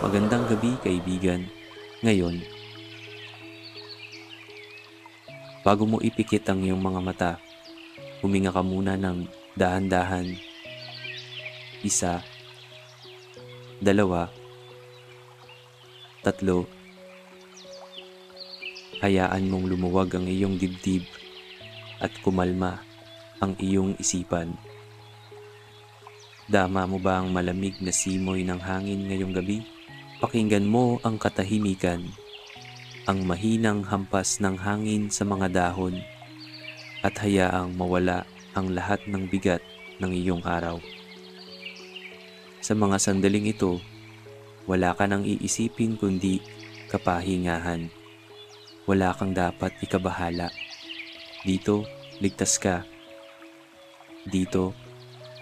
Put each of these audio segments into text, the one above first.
Magandang gabi, kaibigan. Ngayon, bago mo ipikit ang iyong mga mata, huminga ka muna ng dahan-dahan. Isa, dalawa, tatlo. Hayaan mong lumuwag ang iyong dibdib at kumalma ang iyong isipan. Dama mo ba ang malamig na simoy ng hangin ngayong gabi? Pakinggan mo ang katahimikan, ang mahinang hampas ng hangin sa mga dahon, at hayaang mawala ang lahat ng bigat ng iyong araw. Sa mga sandaling ito, wala ka nang iisipin kundi kapahingahan. Wala kang dapat ikabahala. Dito, ligtas ka. Dito,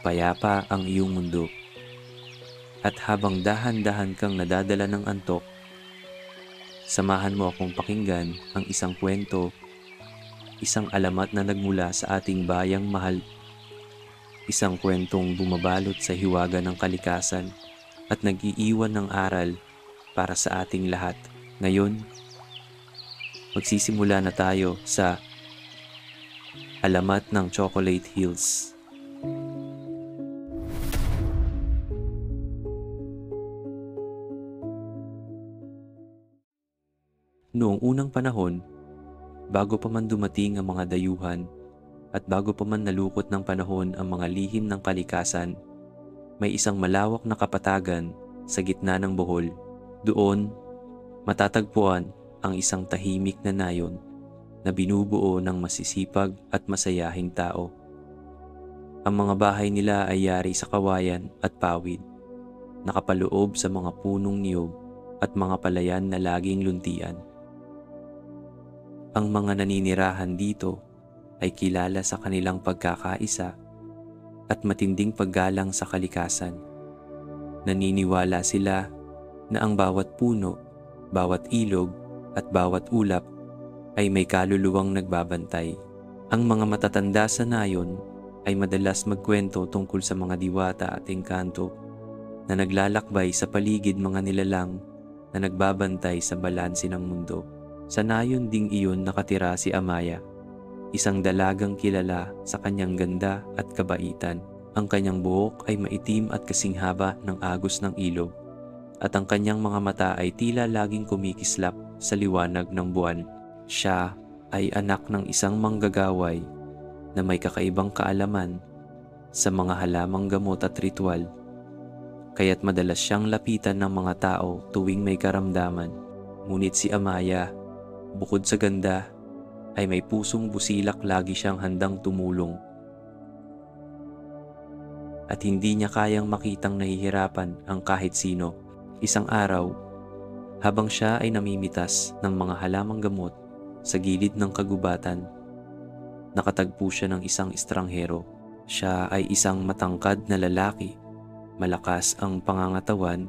payapa ang iyong mundo. At habang dahan-dahan kang nadadala ng antok, samahan mo akong pakinggan ang isang kwento, isang alamat na nagmula sa ating bayang mahal, isang kwentong bumabalot sa hiwaga ng kalikasan at nag-iiwan ng aral para sa ating lahat. Ngayon, magsisimula na tayo sa Alamat ng Chocolate Hills. Noong unang panahon, bago pa man dumating ang mga dayuhan at bago pa man nalukot ng panahon ang mga lihim ng kalikasan, may isang malawak na kapatagan sa gitna ng Bohol. Doon, matatagpuan ang isang tahimik na nayon na binubuo ng masisipag at masayahing tao. Ang mga bahay nila ay yari sa kawayan at pawid, nakapaloob sa mga punong niyog at mga palayan na laging luntian. Ang mga naninirahan dito ay kilala sa kanilang pagkakaisa at matinding paggalang sa kalikasan. Naniniwala sila na ang bawat puno, bawat ilog at bawat ulap ay may kaluluwang nagbabantay. Ang mga matatanda sa nayon ay madalas magkwento tungkol sa mga diwata at engkanto na naglalakbay sa paligid mga nilalang na nagbabantay sa balanse ng mundo. Sa nayon ding iyon nakatira si Amaya, isang dalagang kilala sa kanyang ganda at kabaitan. Ang kanyang buhok ay maitim at kasing haba ng agos ng ilog, at ang kanyang mga mata ay tila laging kumikislap sa liwanag ng buwan. Siya ay anak ng isang manggagaway na may kakaibang kaalaman sa mga halamang gamot at ritual, kaya't madalas siyang lapitan ng mga tao tuwing may karamdaman. Ngunit si Amaya, bukod sa ganda, ay may pusong busilak, lagi siyang handang tumulong. At hindi niya kayang makitang nahihirapan ang kahit sino. Isang araw, habang siya ay namimitas ng mga halamang gamot sa gilid ng kagubatan, nakatagpo siya ng isang estranghero. Siya ay isang matangkad na lalaki, malakas ang pangangatawan,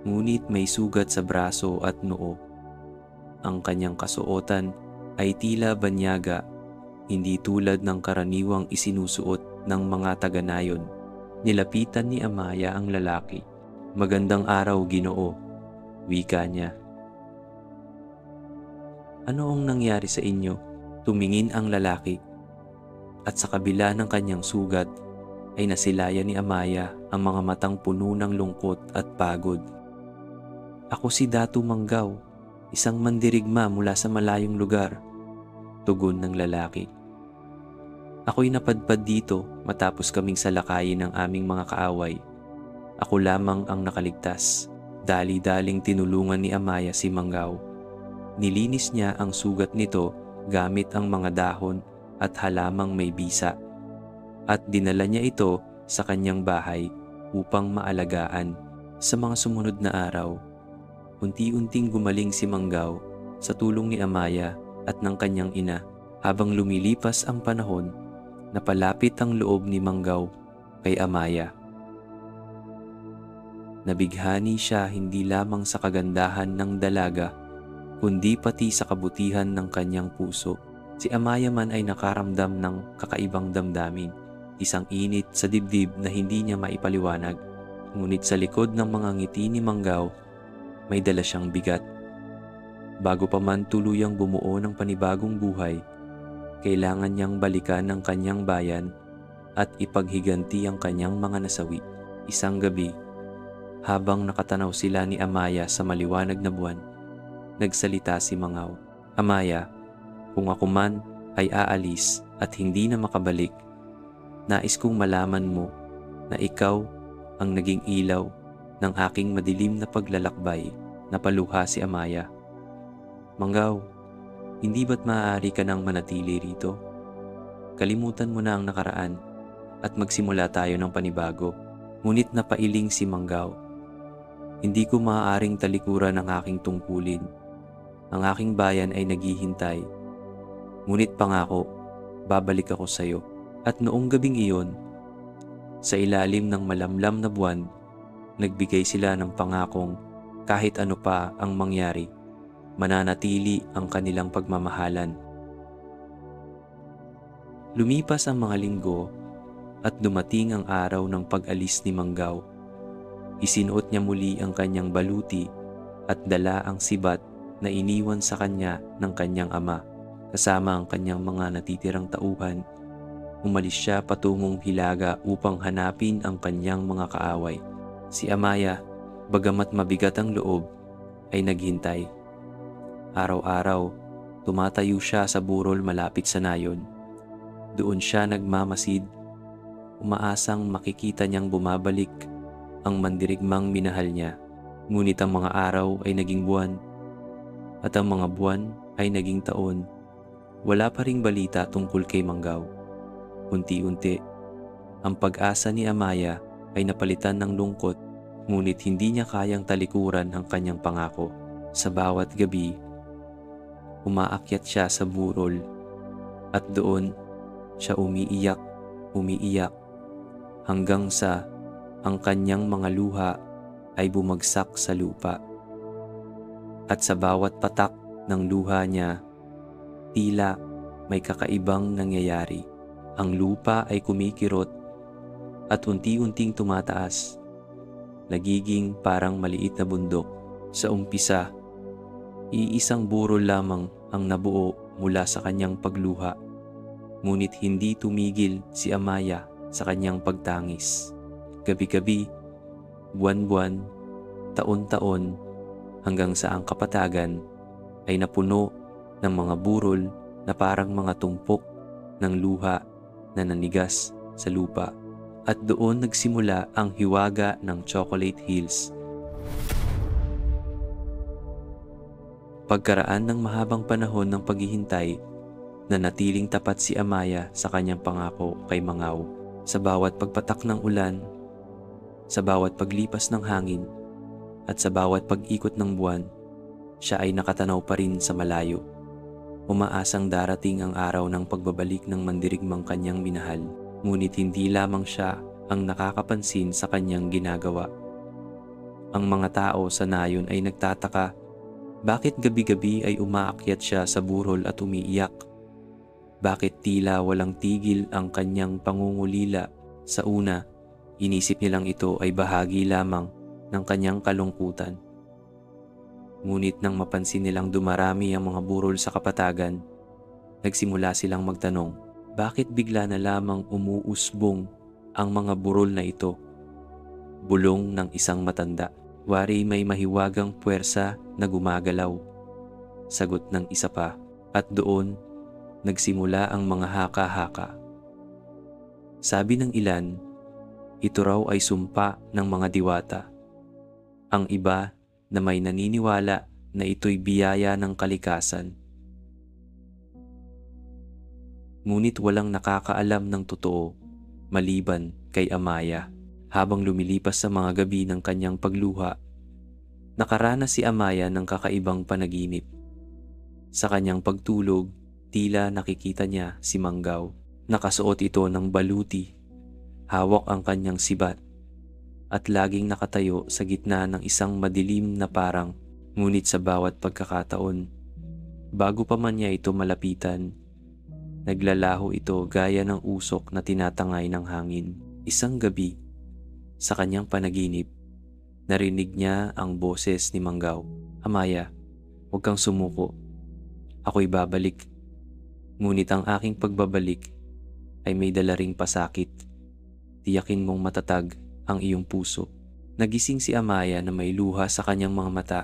ngunit may sugat sa braso at noo. Ang kanyang kasuotan ay tila banyaga, hindi tulad ng karaniwang isinusuot ng mga taga-nayon. Nilapitan ni Amaya ang lalaki. "Magandang araw, Ginoo," wika niya. "Ano ang nangyari sa inyo?" Tumingin ang lalaki, at sa kabila ng kanyang sugat ay nasilayan ni Amaya ang mga matang puno ng lungkot at pagod. "Ako si Datu Manggaw, isang mandirigma mula sa malayong lugar," tugon ng lalaki. "Ako'y napadpad dito matapos kaming salakayin ng aming mga kaaway. Ako lamang ang nakaligtas." Dali-daling tinulungan ni Amaya si Manggaw. Nilinis niya ang sugat nito gamit ang mga dahon at halamang may bisa, at dinala niya ito sa kanyang bahay upang maalagaan. Sa mga sumunod na araw, unti-unting gumaling si Manggaw sa tulong ni Amaya at ng kanyang ina. Habang lumilipas ang panahon, napalapit ang loob ni Manggaw kay Amaya. Nabighani siya hindi lamang sa kagandahan ng dalaga, kundi pati sa kabutihan ng kanyang puso. Si Amaya man ay nakaramdam ng kakaibang damdamin. isang init sa dibdib na hindi niya maipaliwanag. Ngunit sa likod ng mga ngiti ni Manggao, may dala siyang bigat. Bago pa man tuluyang bumuo ng panibagong buhay, kailangan niyang balikan ang kanyang bayan at ipaghiganti ang kanyang mga nasawi. Isang gabi, habang nakatanaw sila ni Amaya sa maliwanag na buwan, nagsalita si Manggao. "Amaya, kung ako man ay aalis at hindi na makabalik, nais kong malaman mo na ikaw ang naging ilaw ng aking madilim na paglalakbay." Napaluha si Amaya. "Manggao, hindi ba't maaari ka nang manatili rito? Kalimutan mo na ang nakaraan at magsimula tayo ng panibago." Ngunit napailing si Manggao. "Hindi ko maaaring talikuran ang aking tungkulin. Ang aking bayan ay naghihintay. Ngunit pangako, babalik ako sa iyo." At noong gabing iyon, sa ilalim ng malamlam na buwan, nagbigay sila ng pangakong kahit ano pa ang mangyari, mananatili ang kanilang pagmamahalan. Lumipas ang mga linggo at dumating ang araw ng pag-alis ni Manggao. Isinuot niya muli ang kanyang baluti at dala ang sibat na iniwan sa kanya ng kanyang ama. Kasama ang kanyang mga natitirang tauhan, umalis siya patungong Hilaga upang hanapin ang kanyang mga kaaway. Si Amaya, bagamat mabigat ang loob, ay naghintay. Araw-araw, tumatayo siya sa burol malapit sa nayon. Doon siya nagmamasid, umaasang makikita niyang bumabalik ang mandirigmang minahal niya. Ngunit ang mga araw ay naging buwan, at ang mga buwan ay naging taon. Wala pa ring balita tungkol kay Manggao. Unti-unti, ang pag-asa ni Amaya ay napalitan ng lungkot, ngunit hindi niya kayang talikuran ang kanyang pangako. Sa bawat gabi, umaakyat siya sa burol at doon siya umiiyak hanggang sa ang kanyang mga luha ay bumagsak sa lupa. At sa bawat patak ng luha niya, tila may kakaibang nangyayari. Ang lupa ay kumikirot at unti-unting tumataas, nagiging parang maliit na bundok. Sa umpisa, iisang burol lamang ang nabuo mula sa kanyang pagluha. Ngunit hindi tumigil si Amaya sa kanyang pagtangis. Gabi-gabi, buwan-buwan, taon-taon, hanggang sa ang kapatagan ay napuno ng mga burol na parang mga tumpok ng luha na nanigas sa lupa. At doon nagsimula ang hiwaga ng Chocolate Hills. Pagkaraan ng mahabang panahon ng paghihintay, nanatiling tapat si Amaya sa kanyang pangako kay Manggao. Sa bawat pagpatak ng ulan, sa bawat paglipas ng hangin, at sa bawat pag-ikot ng buwan, siya ay nakatanaw pa rin sa malayo. Umaasang darating ang araw ng pagbabalik ng mandirigmang kanyang minahal. Ngunit hindi lamang siya ang nakakapansin sa kanyang ginagawa. Ang mga tao sa nayon ay nagtataka, bakit gabi-gabi ay umaakyat siya sa burol at umiiyak? Bakit tila walang tigil ang kanyang pangungulila? Sa una, inisip nilang ito ay bahagi lamang ng kanyang kalungkutan. Ngunit nang mapansin nilang dumarami ang mga burol sa kapatagan, nagsimula silang magtanong, bakit bigla na lamang umuusbong ang mga burol na ito? Bulong ng isang matanda. Wari may mahiwagang puwersa na gumagalaw. Sagot ng isa pa. At doon, nagsimula ang mga haka-haka. Sabi ng ilan, ito raw ay sumpa ng mga diwata. Ang iba na may naniniwala na ito'y biyaya ng kalikasan. Ngunit walang nakakaalam ng totoo maliban kay Amaya. Habang lumilipas sa mga gabi ng kanyang pagluha, nakaranas si Amaya ng kakaibang panaginip. Sa kanyang pagtulog, tila nakikita niya si Manggao. Nakasuot ito ng baluti, hawak ang kanyang sibat, at laging nakatayo sa gitna ng isang madilim na parang. Ngunit sa bawat pagkakataon, bago pa man niya ito malapitan, Naglalaho ito gaya ng usok na tinatangay ng hangin. Isang gabi, sa kanyang panaginip, narinig niya ang boses ni Manggaw. "Amaya, huwag kang sumuko. Ako'y babalik. Ngunit ang aking pagbabalik ay may dala ring pasakit. Tiyakin mong matatag ang iyong puso." Nagising si Amaya na may luha sa kanyang mga mata.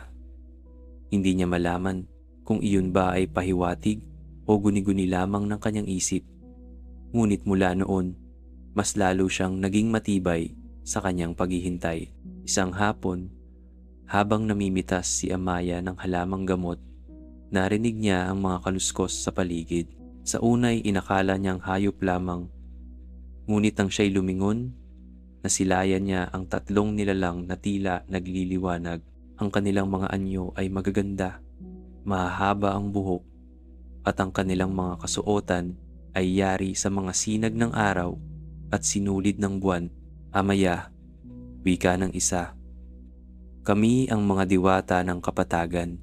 Hindi niya malaman kung iyon ba ay pahiwatig o guni-guni lamang ng kanyang isip. Ngunit mula noon, mas lalo siyang naging matibay sa kanyang paghihintay. Isang hapon, habang namimitas si Amaya ng halamang gamot, narinig niya ang mga kaluskos sa paligid. Sa unay inakala niyang hayop lamang, ngunit nang siya'y lumingon, nasilayan niya ang tatlong nilalang na tila nagliliwanag. Ang kanilang mga anyo ay magaganda, mahahaba ang buhok, at ang kanilang mga kasuotan ay yari sa mga sinag ng araw at sinulid ng buwan. "Amaya," wika ng isa, "kami ang mga diwata ng kapatagan.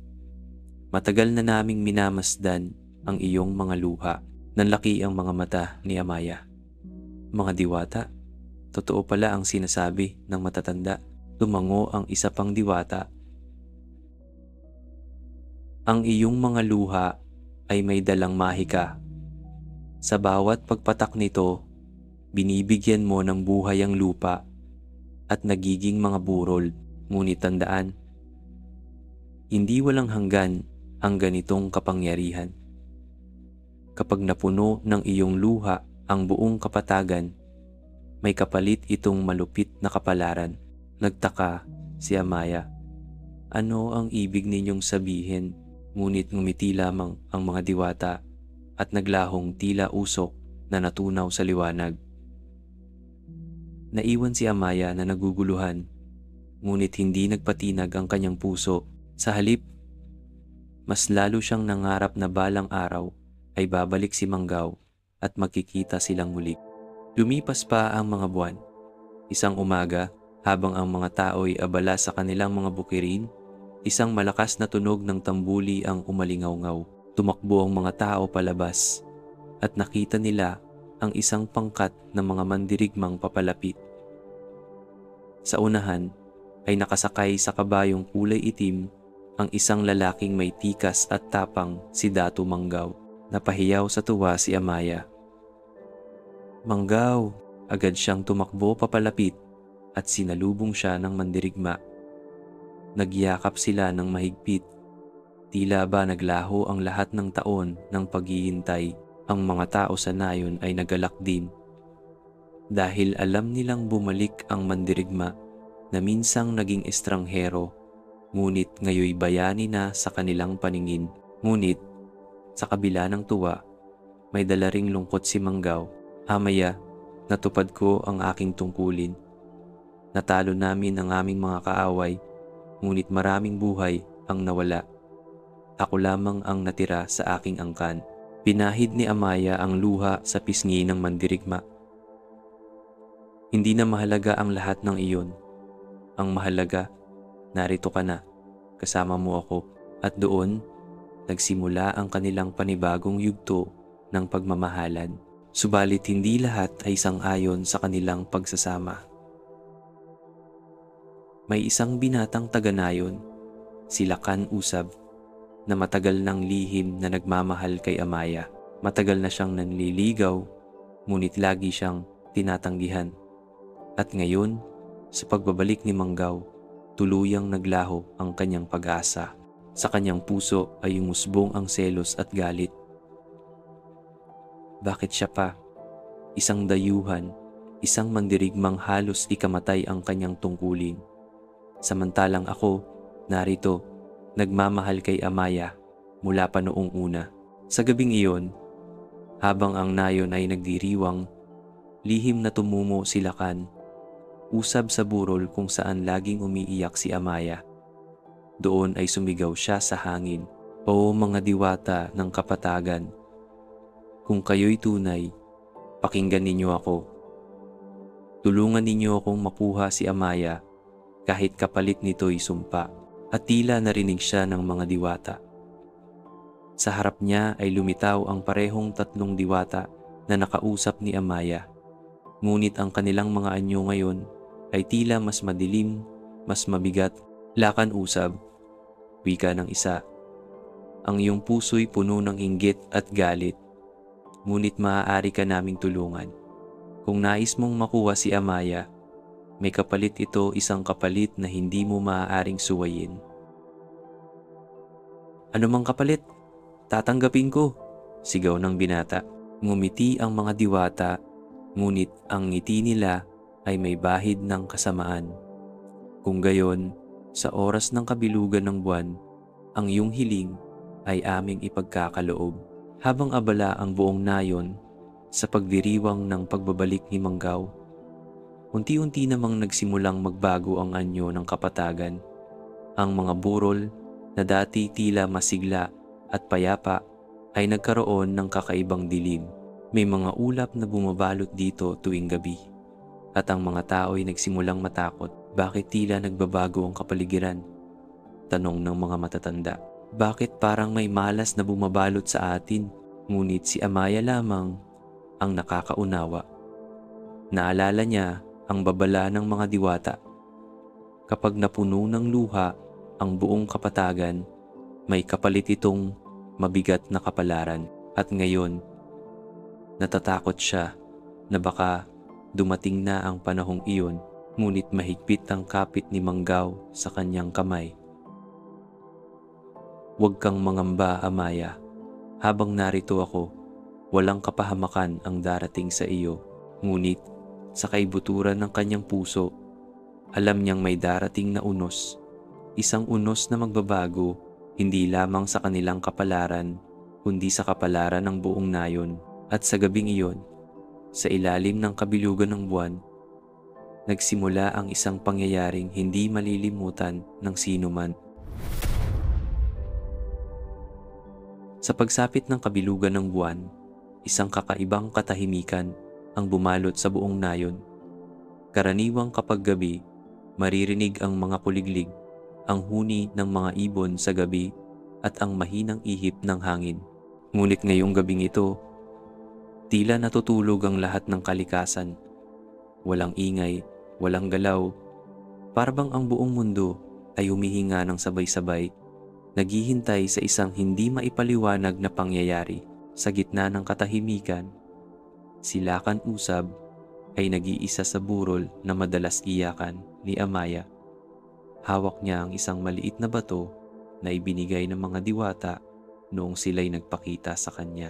Matagal na naming minamasdan ang iyong mga luha." Nanlaki ang mga mata ni Amaya. "Mga diwata? Totoo pala ang sinasabi ng matatanda." Tumango ang isa pang diwata. "Ang iyong mga luha ay may dalang mahika. Sa bawat pagpatak nito, binibigyan mo ng buhay ang lupa at nagiging mga burol. Ngunit tandaan, hindi walang hanggan ang ganitong kapangyarihan. Kapag napuno ng iyong luha ang buong kapatagan, may kapalit itong malupit na kapalaran." Nagtaka si Amaya. "Ano ang ibig ninyong sabihin?" Ngunit ngumiti lamang ang mga diwata at naglahong tila usok na natunaw sa liwanag. Naiwan si Amaya na naguguluhan, ngunit hindi nagpatinag ang kanyang puso. Sa halip, mas lalo siyang nangarap na balang araw ay babalik si Manggaw at magkikita silang muli. Lumipas pa ang mga buwan. Isang umaga, habang ang mga tao'y abala sa kanilang mga bukirin, isang malakas na tunog ng tambuli ang umalingaw-ngaw. Tumakbo ang mga tao palabas at nakita nila ang isang pangkat ng mga mandirigmang papalapit. Sa unahan ay nakasakay sa kabayong kulay itim ang isang lalaking may tikas at tapang, si Datu Manggaw. Napahiyaw sa tuwa si Amaya. "Manggaw!" Agad siyang tumakbo papalapit at sinalubong siya ng mandirigma. Nagyakap sila ng mahigpit. Tila ba naglaho ang lahat ng taon ng paghihintay. Ang mga tao sa nayon ay nagalak din, dahil alam nilang bumalik ang mandirigma na minsang naging estranghero, ngunit ngayoy bayani na sa kanilang paningin. Ngunit sa kabila ng tuwa, may dala ring lungkot si Manggaw. "Amaya, natupad ko ang aking tungkulin. Natalo namin ang aming mga kaaway, ngunit maraming buhay ang nawala. Ako lamang ang natira sa aking angkan." Pinahid ni Amaya ang luha sa pisngi ng mandirigma. "Hindi na mahalaga ang lahat ng iyon. Ang mahalaga, narito ka na, kasama mo ako." At doon, nagsimula ang kanilang panibagong yugto ng pagmamahalan. Subalit hindi lahat ay sang-ayon sa kanilang pagsasama. May isang binatang taga-nayon, si Lakan Usab, na matagal nang lihim na nagmamahal kay Amaya. Matagal na siyang nanliligaw, ngunit lagi siyang tinatanggihan. At ngayon, sa pagbabalik ni Manggaw, tuluyang naglaho ang kanyang pag-asa. Sa kanyang puso ay umusbong ang selos at galit. Bakit siya pa? Isang dayuhan, isang mandirigmang halos ikamatay ang kanyang tungkulin. Samantalang ako, narito, nagmamahal kay Amaya mula pa noong una. Sa gabing iyon, habang ang nayon ay nagdiriwang, lihim na tumumo si Lakan, usab sa burol kung saan laging umiiyak si Amaya. Doon ay sumigaw siya sa hangin, "O mga diwata ng kapatagan, kung kayo'y tunay, pakinggan ninyo ako. Tulungan ninyo akong makuha si Amaya kahit kapalit nito'y sumpa." At tila narinig siya ng mga diwata. Sa harap niya ay lumitaw ang parehong tatlong diwata na nakausap ni Amaya. Ngunit ang kanilang mga anyo ngayon ay tila mas madilim, mas mabigat. Lakan Usab, wika ng isa. Ang iyong puso'y puno ng inggit at galit. Ngunit maaari ka naming tulungan. Kung nais mong makuha si Amaya, may kapalit ito, isang kapalit na hindi mo maaaring suwayin. Ano mang kapalit? Tatanggapin ko, sigaw ng binata. Ngumiti ang mga diwata, ngunit ang ngiti nila ay may bahid ng kasamaan. Kung gayon, sa oras ng kabilugan ng buwan, ang iyong hiling ay aming ipagkakaloob. Habang abala ang buong nayon sa pagdiriwang ng pagbabalik ni Manggao, unti-unti namang nagsimulang magbago ang anyo ng kapatagan. Ang mga burol na dati tila masigla at payapa ay nagkaroon ng kakaibang dilim. May mga ulap na bumabalot dito tuwing gabi. At ang mga tao ay nagsimulang matakot. Bakit tila nagbabago ang kapaligiran? Tanong ng mga matatanda. Bakit parang may malas na bumabalot sa atin? Ngunit si Amaya lamang ang nakakaunawa. Naalala niya ang babala ng mga diwata. Kapag napuno ng luha ang buong kapatagan, may kapalit itong mabigat na kapalaran. At ngayon, natatakot siya na baka dumating na ang panahong iyon, ngunit mahigpit ang kapit ni Manggao sa kanyang kamay. Huwag kang mangamba, Amaya. Habang narito ako, walang kapahamakan ang darating sa iyo. Ngunit sa kaibuturan ng kanyang puso, alam niyang may darating na unos. Isang unos na magbabago, hindi lamang sa kanilang kapalaran, kundi sa kapalaran ng buong nayon. At sa gabing iyon, sa ilalim ng kabilugan ng buwan, nagsimula ang isang pangyayaring hindi malilimutan ng sinuman. Sa pagsapit ng kabilugan ng buwan, isang kakaibang katahimikan ang bumalot sa buong nayon. Karaniwang kapag gabi, maririnig ang mga kuliglig, ang huni ng mga ibon sa gabi at ang mahinang ihip ng hangin. Ngunit ngayong gabing ito, tila natutulog ang lahat ng kalikasan. Walang ingay, walang galaw, parabang ang buong mundo ay humihinga ng sabay-sabay, naghihintay sa isang hindi maipaliwanag na pangyayari. Sa gitna ng katahimikan, si Lakan Usab ay nag-iisa sa burol na madalas iyakan ni Amaya. Hawak niya ang isang maliit na bato na ibinigay ng mga diwata noong sila'y nagpakita sa kanya.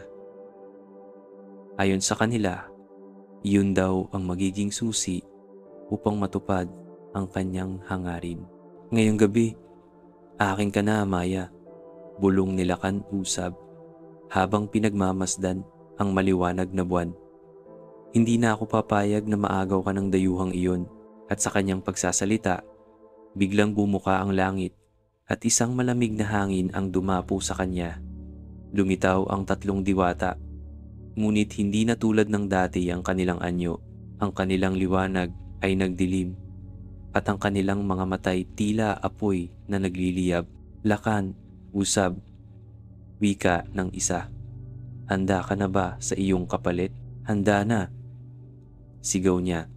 Ayon sa kanila, iyon daw ang magiging susi upang matupad ang kanyang hangarin. Ngayong gabi, akin ka na, Amaya, bulong ni Lakan Usab habang pinagmamasdan ang maliwanag na buwan. Hindi na ako papayag na maagaw ka ng dayuhang iyon. At sa kanyang pagsasalita, biglang bumuka ang langit at isang malamig na hangin ang dumapo sa kanya. Lumitaw ang tatlong diwata, ngunit hindi na tulad ng dati ang kanilang anyo. Ang kanilang liwanag ay nagdilim at ang kanilang mga matay tila apoy na nagliliyab. Lakan Usab, wika ng isa. Handa ka na ba sa iyong kapalit? Handa na, sigaw niya.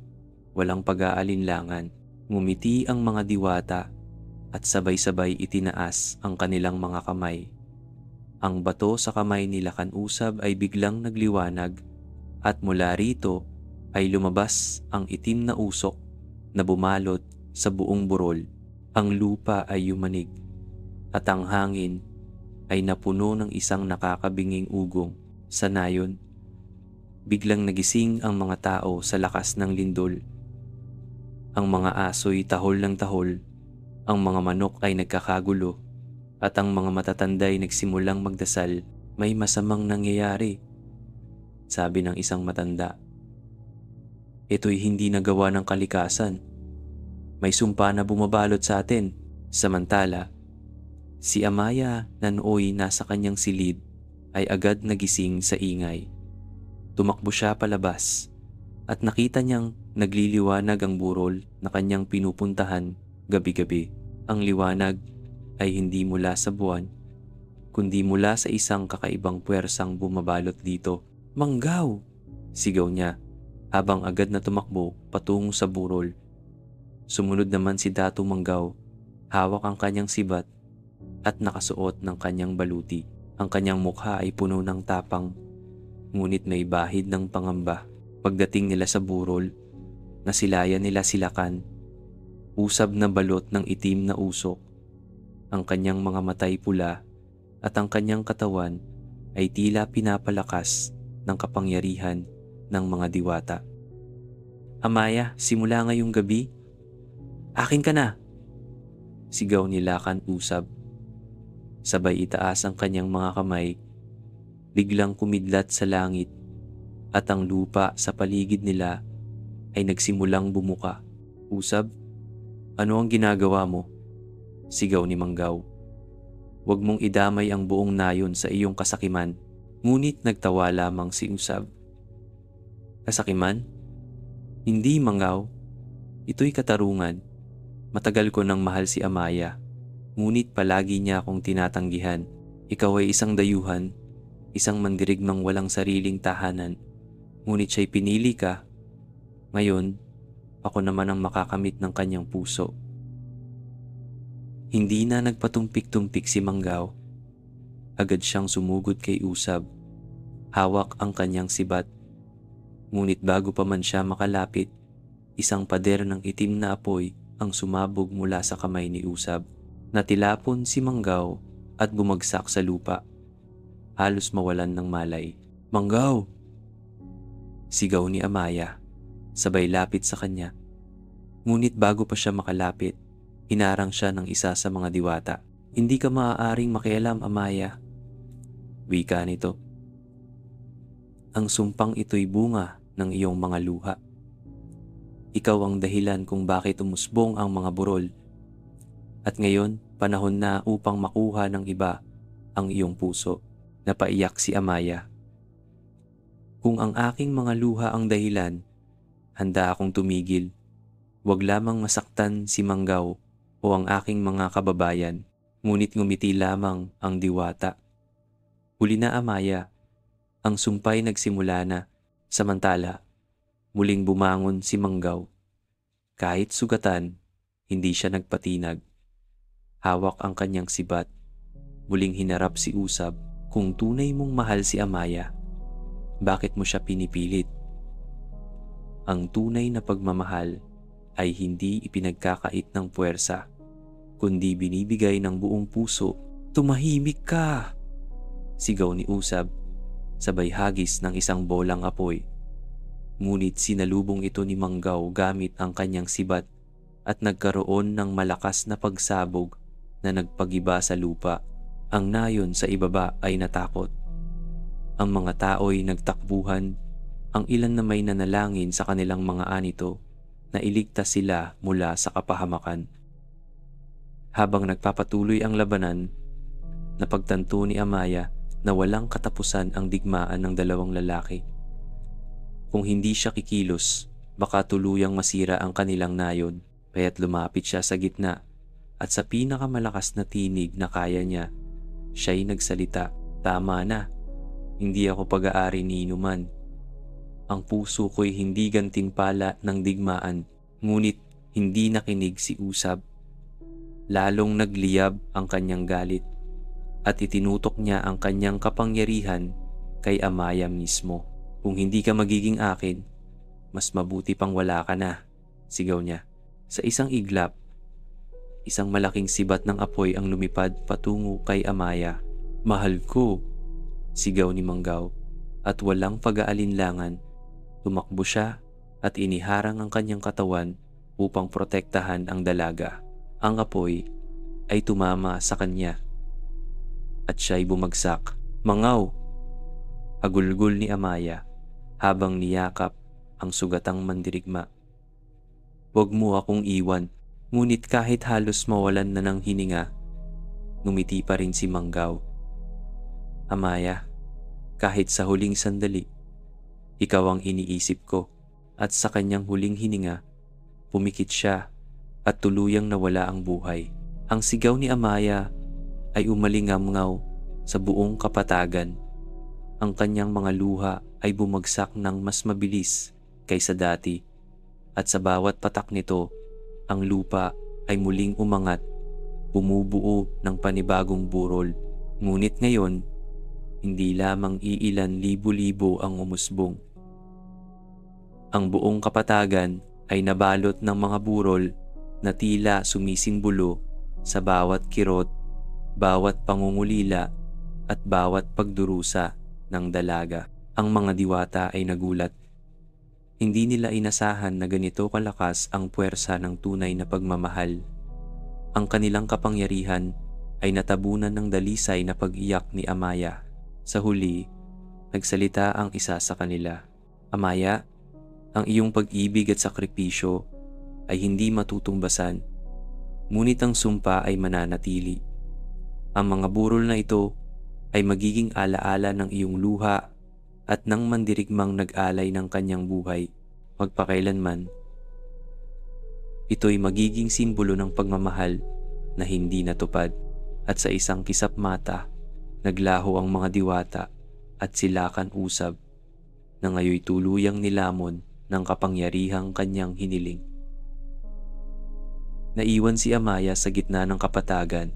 Walang pag-aalinlangan. Ngumiti ang mga diwata at sabay-sabay itinaas ang kanilang mga kamay. Ang bato sa kamay ni Lakan Usab ay biglang nagliwanag at mula rito ay lumabas ang itim na usok na bumalot sa buong burol. Ang lupa ay yumanig at ang hangin ay napuno ng isang nakakabinging ugong. Sa nayon, biglang nagising ang mga tao sa lakas ng lindol. Ang mga aso'y tahol ng tahol, ang mga manok ay nagkakagulo, at ang mga matatanday nagsimulang magdasal. May masamang nangyayari, sabi ng isang matanda. Ito'y hindi nagawa ng kalikasan. May sumpa na bumabalot sa atin. Samantala, si Amaya na nooy nasa kanyang silid ay agad nagising sa ingay. Tumakbo siya palabas at nakita niyang nagliliwanag ang burol na kanyang pinupuntahan gabi-gabi. Ang liwanag ay hindi mula sa buwan, kundi mula sa isang kakaibang puwersang bumabalot dito. "Manggaw!" sigaw niya habang agad na tumakbo patungo sa burol. Sumunod naman si Datu Manggaw, hawak ang kanyang sibat at nakasuot ng kanyang baluti. Ang kanyang mukha ay puno ng tapang, ngunit may bahid ng pangamba. Pagdating nila sa burol, nasilayan nila Silakan, usab na balot ng itim na usok. Ang kanyang mga matay pula at ang kanyang katawan ay tila pinapalakas ng kapangyarihan ng mga diwata. "Amaya, simula ngayong gabi, akin ka na!" sigaw ni Lakan usab. Sabay itaas ang kanyang mga kamay, biglang kumidlat sa langit at ang lupa sa paligid nila ay nagsimulang bumuka. "Usab, ano ang ginagawa mo?" sigaw ni Manggaw. "Huwag mong idamay ang buong nayon sa iyong kasakiman." Ngunit nagtawa lamang si Usab. "Kasakiman? Hindi, Manggaw. Ito'y katarungan. Matagal ko nang mahal si Amaya, ngunit palagi niya akong tinatanggihan. Ikaw ay isang dayuhan, isang mandirigmang walang sariling tahanan, ngunit siya'y pinili ka. Ngayon, ako naman ang makakamit ng kanyang puso." Hindi na nagpatumpik-tumpik si Manggaw. Agad siyang sumugod kay Usab. Hawak ang kanyang sibat. Ngunit bago pa man siya makalapit, isang pader ng itim na apoy ang sumabog mula sa kamay ni Usab. Natilapon si Manggaw at bumagsak sa lupa, halos mawalan ng malay. "Manggaw!" sigaw ni Amaya, sabay lapit sa kanya. Ngunit bago pa siya makalapit, hinarang siya ng isa sa mga diwata. "Hindi ka maaaring makialam, Amaya," wika nito. "Ang sumpang ito'y bunga ng iyong mga luha. Ikaw ang dahilan kung bakit umusbong ang mga burol. At ngayon, panahon na upang makuha ng iba ang iyong puso." Napaiyak si Amaya. "Kung ang aking mga luha ang dahilan, handa akong tumigil. Huwag lamang masaktan si Manggaw o ang aking mga kababayan." Ngunit ngumiti lamang ang diwata. "Huli na, Amaya. Ang sumpay nagsimula na." Samantala, muling bumangon si Manggaw. Kahit sugatan, hindi siya nagpatinag. Hawak ang kanyang sibat. Muling hinarap si Usab. "Kung tunay mong mahal si Amaya, bakit mo siya pinipilit? Ang tunay na pagmamahal ay hindi ipinagkakait ng puwersa, kundi binibigay ng buong puso." "Tumahimik ka!" sigaw ni Usab, sabay hagis ng isang bolang apoy. Ngunit sinalubong ito ni Manggaw gamit ang kanyang sibat at nagkaroon ng malakas na pagsabog na nagpagiba sa lupa. Ang nayon sa ibaba ay natakot. Ang mga tao'y nagtakbuhan, ang ilan na may nanalangin sa kanilang mga anito na iligtas sila mula sa kapahamakan. Habang nagpapatuloy ang labanan, napagtanto ni Amaya na walang katapusan ang digmaan ng dalawang lalaki. Kung hindi siya kikilos, baka tuluyang masira ang kanilang nayon. Kaya't lumapit siya sa gitna at sa pinakamalakas na tinig na kaya niya, siya'y nagsalita. "Tama na. Hindi ako pag-aari ni inuman. Ang puso ko'y hindi gantimpala ng digmaan." Ngunit hindi nakinig si Usab. Lalong nagliyab ang kanyang galit at itinutok niya ang kanyang kapangyarihan kay Amaya mismo. "Kung hindi ka magiging akin, mas mabuti pang wala ka na," sigaw niya. Sa isang iglap, isang malaking sibat ng apoy ang lumipad patungo kay Amaya. "Mahal ko!" sigaw ni Manggaw, at walang pag-aalinlangan, tumakbo siya at iniharang ang kanyang katawan upang protektahan ang dalaga. Ang apoy ay tumama sa kanya at siya'y bumagsak. "Mangaw!" hagulgol ni Amaya habang niyakap ang sugatang mandirigma. "Huwag mo akong iwan." Ngunit kahit halos mawalan na ng hininga, ngumiti pa rin si Manggaw. "Amaya, kahit sa huling sandali, ikaw ang iniisip ko." At sa kanyang huling hininga, pumikit siya at tuluyang nawala ang buhay. Ang sigaw ni Amaya ay umalingamngaw sa buong kapatagan. Ang kanyang mga luha ay bumagsak ng mas mabilis kaysa dati, at sa bawat patak nito, ang lupa ay muling umangat, bumubuo ng panibagong burol. Ngunit ngayon, hindi lamang iilan libo-libo ang umusbong. Ang buong kapatagan ay nabalot ng mga burol na tila sumisimbolo sa bawat kirot, bawat pangungulila at bawat pagdurusa ng dalaga. Ang mga diwata ay nagulat. Hindi nila inasahan na ganito kalakas ang puwersa ng tunay na pagmamahal. Ang kanilang kapangyarihan ay natabunan ng dalisay na pag-iyak ni Amaya. Sa huli, nagsalita ang isa sa kanila. Amaya, ang iyong pag-ibig at sakripisyo ay hindi matutumbasan, ngunit ang sumpa ay mananatili. Ang mga burol na ito ay magiging alaala ng iyong luha at ng mandirigmang nag-alay ng kanyang buhay magpakailanman. Ito'y magiging simbolo ng pagmamahal na hindi natupad, at sa isang kisap mata, naglaho ang mga diwata at silakan usab na ngayoy tuluyang nilamon ng kapangyarihang kanyang hiniling. Naiwan si Amaya sa gitna ng kapatagan.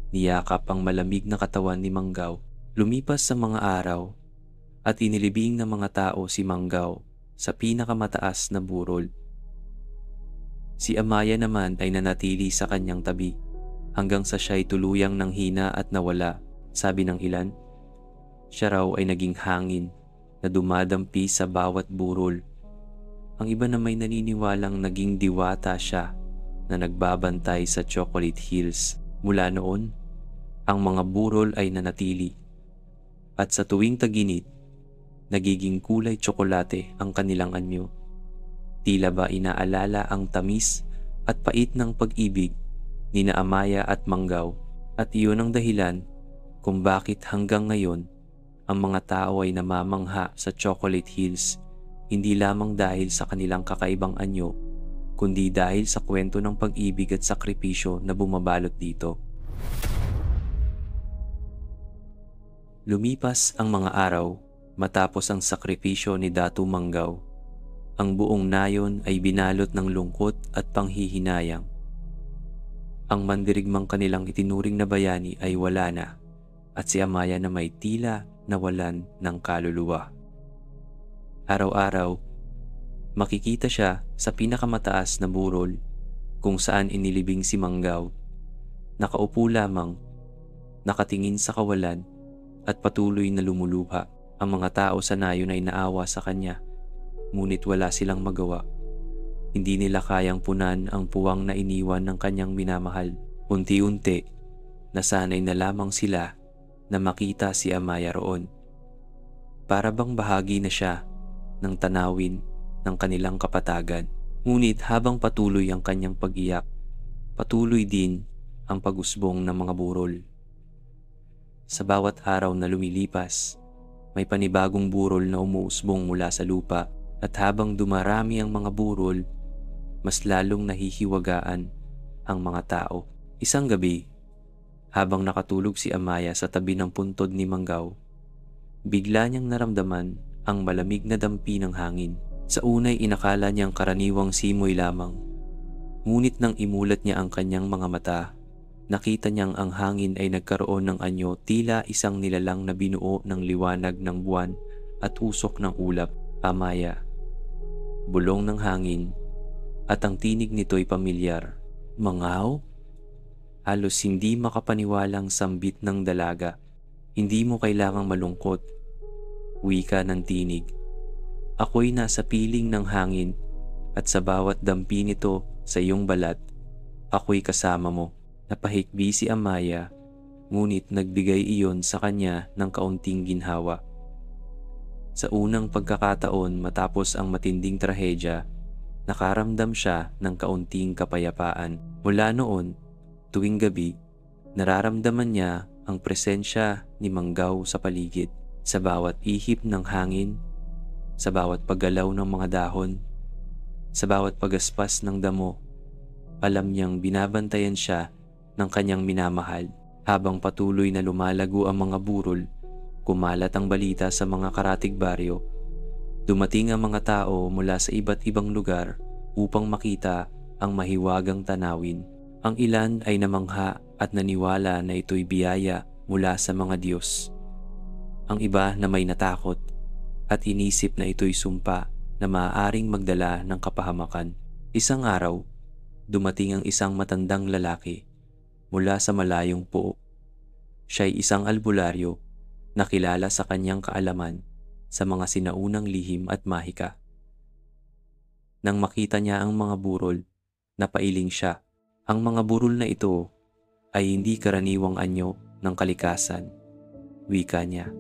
Niyakap ang malamig na katawan ni Manggao. Lumipas sa mga araw at inilibing ng mga tao si Manggao sa pinakamataas na burol. Si Amaya naman ay nanatili sa kanyang tabi hanggang sa siya'y tuluyang nanghina at nawala. Sabi ng ilan, siya raw ay naging hangin na dumadampi sa bawat burol. Ang iba na may naniniwalang naging diwata siya na nagbabantay sa Chocolate Hills. Mula noon, ang mga burol ay nanatili. At sa tuwing tag-init, nagiging kulay tsokolate ang kanilang anyo. Tila ba inaalala ang tamis at pait ng pag-ibig ni na Amaya at Manggao, at iyon ang dahilan kung bakit hanggang ngayon ang mga tao ay namamangha sa Chocolate Hills, hindi lamang dahil sa kanilang kakaibang anyo, kundi dahil sa kwento ng pag-ibig at sakripisyo na bumabalot dito. Lumipas ang mga araw matapos ang sakripisyo ni Datu Manggao. Ang buong nayon ay binalot ng lungkot at panghihinayang. Ang mandirigmang kanilang itinuring na bayani ay wala na, at si Amaya na may tila nawalan ng kaluluwa. Araw-araw, makikita siya sa pinakamataas na burol kung saan inilibing si Manggao. Nakaupo lamang, nakatingin sa kawalan at patuloy na lumuluha. Ang mga tao sa nayon ay naawa sa kanya, ngunit wala silang magawa. Hindi nila kayang punan ang puwang na iniwan ng kanyang minamahal. Unti-unti, nasanay na lamang sila na makita si Amaya roon. Para bang bahagi na siya ng tanawin ng kanilang kapatagan. Ngunit habang patuloy ang kanyang pag-iyak, patuloy din ang pag-usbong ng mga burol. Sa bawat araw na lumilipas, may panibagong burol na umuusbong mula sa lupa, at habang dumarami ang mga burol, mas lalong nahihiwagaan ang mga tao. Isang gabi, habang nakatulog si Amaya sa tabi ng puntod ni Manggao, bigla niyang naramdaman ang malamig na dampi ng hangin. Sa unay inakala niyang karaniwang simoy lamang, ngunit nang imulat niya ang kanyang mga mata, nakita niyang ang hangin ay nagkaroon ng anyo, tila isang nilalang na binuo ng liwanag ng buwan at usok ng ulap. Amaya, bulong ng hangin, at ang tinig nito'y pamilyar. Manggao? Halos hindi makapaniwalang sambit ng dalaga. Hindi mo kailangang malungkot. Wika ng tinig. Ako'y nasa piling ng hangin, at sa bawat dampi nito sa iyong balat, ako'y kasama mo. Napahikbi si Amaya, ngunit nagbigay iyon sa kanya ng kaunting ginhawa. Sa unang pagkakataon matapos ang matinding trahedya, nakaramdam siya ng kaunting kapayapaan. Mula noon, tuwing gabi, nararamdaman niya ang presensya ni Manggao sa paligid. Sa bawat ihip ng hangin, sa bawat paggalaw ng mga dahon, sa bawat pagaspas ng damo, alam niyang binabantayan siya ng kanyang minamahal. Habang patuloy na lumalago ang mga burol, kumalat ang balita sa mga karatig baryo. Dumating ang mga tao mula sa iba't ibang lugar upang makita ang mahiwagang tanawin. Ang ilan ay namangha at naniwala na ito'y biyaya mula sa mga Diyos. Ang iba na may natakot at inisip na ito'y sumpa na maaaring magdala ng kapahamakan. Isang araw, dumating ang isang matandang lalaki mula sa malayong puo. Siya'y isang albularyo na kilala sa kanyang kaalaman sa mga sinaunang lihim at mahika. Nang makita niya ang mga burol, napailing siya. Ang mga burol na ito ay hindi karaniwang anyo ng kalikasan, wika niya.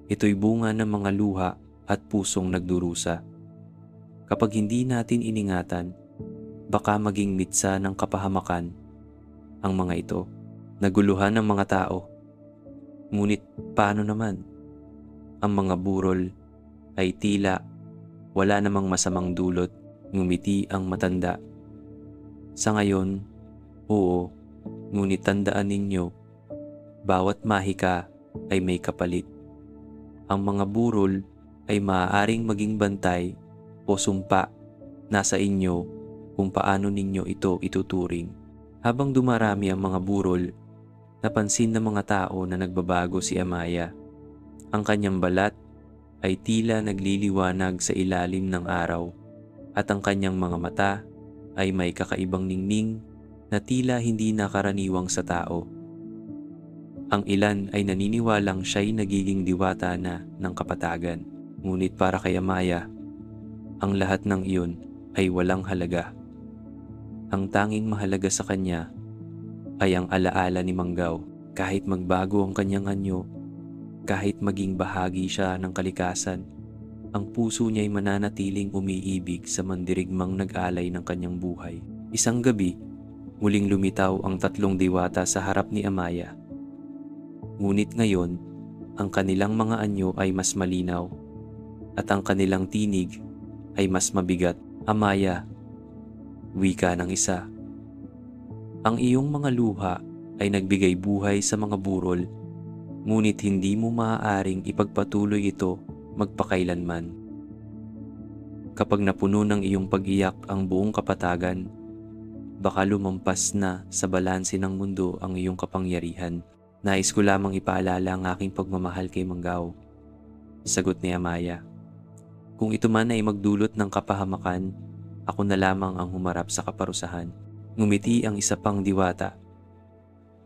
Ito'y bunga ng mga luha at pusong nagdurusa. Kapag hindi natin iningatan, baka maging mitsa ng kapahamakan ang mga ito. Naguluhan ng mga tao. Ngunit paano naman? Ang mga burol ay tila wala namang masamang dulot, ngumiti ang matanda. Sa ngayon, oo, ngunit tandaan ninyo, bawat mahika ay may kapalit. Ang mga burol ay maaaring maging bantay o sumpa. Nasa inyo kung paano ninyo ito ituturing. Habang dumarami ang mga burol, napansin ng mga tao na nagbabago si Amaya. Ang kanyang balat ay tila nagliliwanag sa ilalim ng araw at ang kanyang mga mata ay may kakaibang ningning na tila hindi nakaraniwang sa tao. Ang ilan ay naniniwalang siya'y nagiging diwata na ng kapatagan. Ngunit para kay Amaya, ang lahat ng iyon ay walang halaga. Ang tanging mahalaga sa kanya ay ang alaala ni Manggao. Kahit magbago ang kanyang anyo, kahit maging bahagi siya ng kalikasan, ang puso niya'y mananatiling umiibig sa mandirigmang nag-alay ng kanyang buhay. Isang gabi, muling lumitaw ang tatlong diwata sa harap ni Amaya. Ngunit ngayon, ang kanilang mga anyo ay mas malinaw at ang kanilang tinig ay mas mabigat. Amaya, wika ng isa, ang iyong mga luha ay nagbigay buhay sa mga burol, ngunit hindi mo maaaring ipagpatuloy ito magpakailanman. Kapag napuno ng iyong pag-iyak ang buong kapatagan, baka lumampas na sa balanse ng mundo ang iyong kapangyarihan. Nais ko lamang ipaalala ang aking pagmamahal kay Manggao, sagot ni Amaya. Kung ito man ay magdulot ng kapahamakan, ako na lamang ang humarap sa kaparusahan. Ngumiti ang isa pang diwata.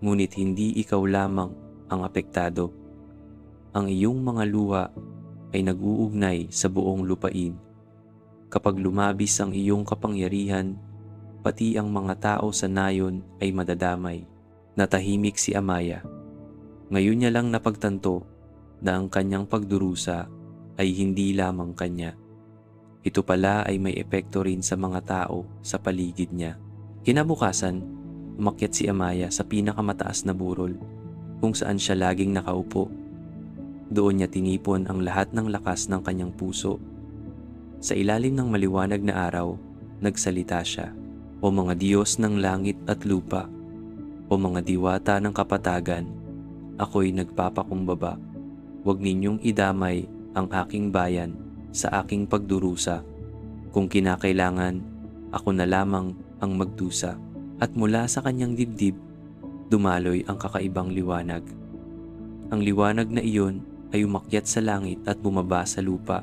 Ngunit hindi ikaw lamang ang apektado. Ang iyong mga luha ay nag-uugnay sa buong lupain. Kapag lumabis ang iyong kapangyarihan, pati ang mga tao sa nayon ay madadamay. Natahimik si Amaya. Ngayon niya lang napagtanto na ang kanyang pagdurusa ay hindi lamang kanya. Ito pala ay may epekto rin sa mga tao sa paligid niya. Kinabukasan, umakyat si Amaya sa pinakamataas na burol kung saan siya laging nakaupo. Doon niya tinipon ang lahat ng lakas ng kanyang puso. Sa ilalim ng maliwanag na araw, nagsalita siya. O mga Diyos ng langit at lupa, o mga diwata ng kapatagan, ako'y nagpapakumbaba. Huwag ninyong idamay ang aking bayan sa aking pagdurusa. Kung kinakailangan, ako na lamang ang magdusa. At mula sa kanyang dibdib, dumaloy ang kakaibang liwanag. Ang liwanag na iyon ay umakyat sa langit at bumaba sa lupa,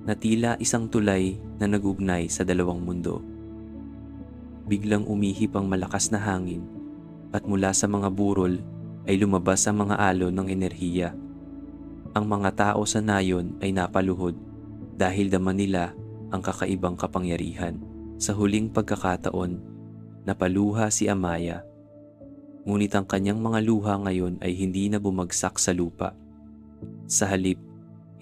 na tila isang tulay na nagugnay sa dalawang mundo. Biglang umihip ang malakas na hangin at mula sa mga burol ay lumabas ang mga alon ng enerhiya. Ang mga tao sa nayon ay napaluhod dahil dama nila ang kakaibang kapangyarihan. Sa huling pagkakataon, napaluha si Amaya. Ngunit ang kanyang mga luha ngayon ay hindi na bumagsak sa lupa. Sa halip,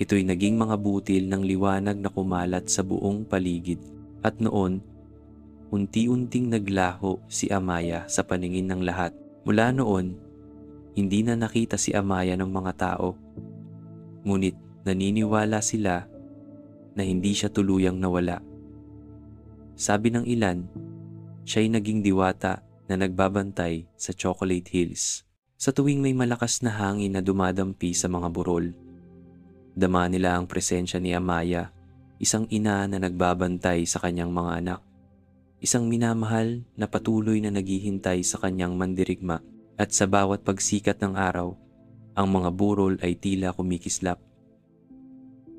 ito'y naging mga butil ng liwanag na kumalat sa buong paligid. At noon, unti-unting naglaho si Amaya sa paningin ng lahat. Mula noon, hindi na nakita si Amaya ng mga tao. Ngunit naniniwala sila na hindi siya tuluyang nawala. Sabi ng ilan, siya'y naging diwata na nagbabantay sa Chocolate Hills. Sa tuwing may malakas na hangin na dumadampi sa mga burol, dama nila ang presensya ni Amaya, isang ina na nagbabantay sa kanyang mga anak. Isang minamahal na patuloy na naghihintay sa kanyang mandirigma, at sa bawat pagsikat ng araw, ang mga burol ay tila kumikislap.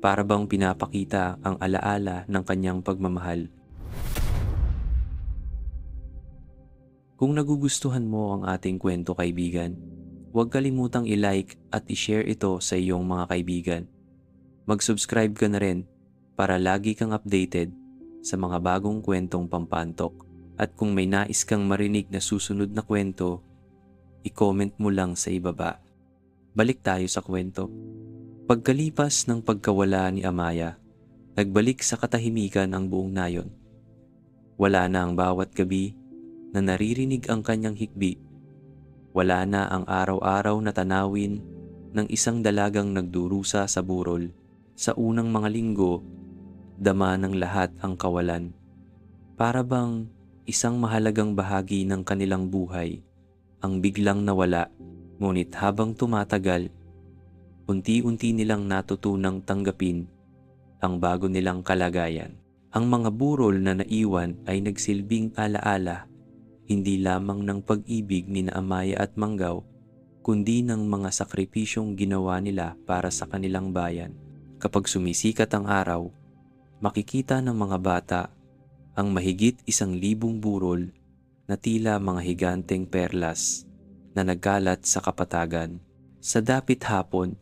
Para bang pinapakita ang alaala ng kanyang pagmamahal. Kung nagugustuhan mo ang ating kwento, kaibigan, huwag kalimutang i-like at i-share ito sa iyong mga kaibigan. Mag-subscribe ka na rin para lagi kang updated sa mga bagong kwentong pampantok. At kung may nais kang marinig na susunod na kwento, i-comment mo lang sa ibaba. Balik tayo sa kwento. Pagkalipas ng pagkawala ni Amaya, nagbalik sa katahimikan ang buong nayon. Wala na ang bawat gabi na naririnig ang kanyang hikbi. Wala na ang araw-araw na tanawin ng isang dalagang nagdurusa sa burol. Sa unang mga linggo, dama ng lahat ang kawalan. Para bang isang mahalagang bahagi ng kanilang buhay ang biglang nawala, ngunit habang tumatagal, unti-unti nilang natutunang tanggapin ang bago nilang kalagayan. Ang mga burol na naiwan ay nagsilbing alaala hindi lamang ng pag-ibig ni Amaya at Manggao, kundi ng mga sakripisyong ginawa nila para sa kanilang bayan. Kapag sumisikat ang araw, makikita ng mga bata ang mahigit 1,000 burol na tila mga higanteng perlas na nagkalat sa kapatagan. Sa dapit hapon,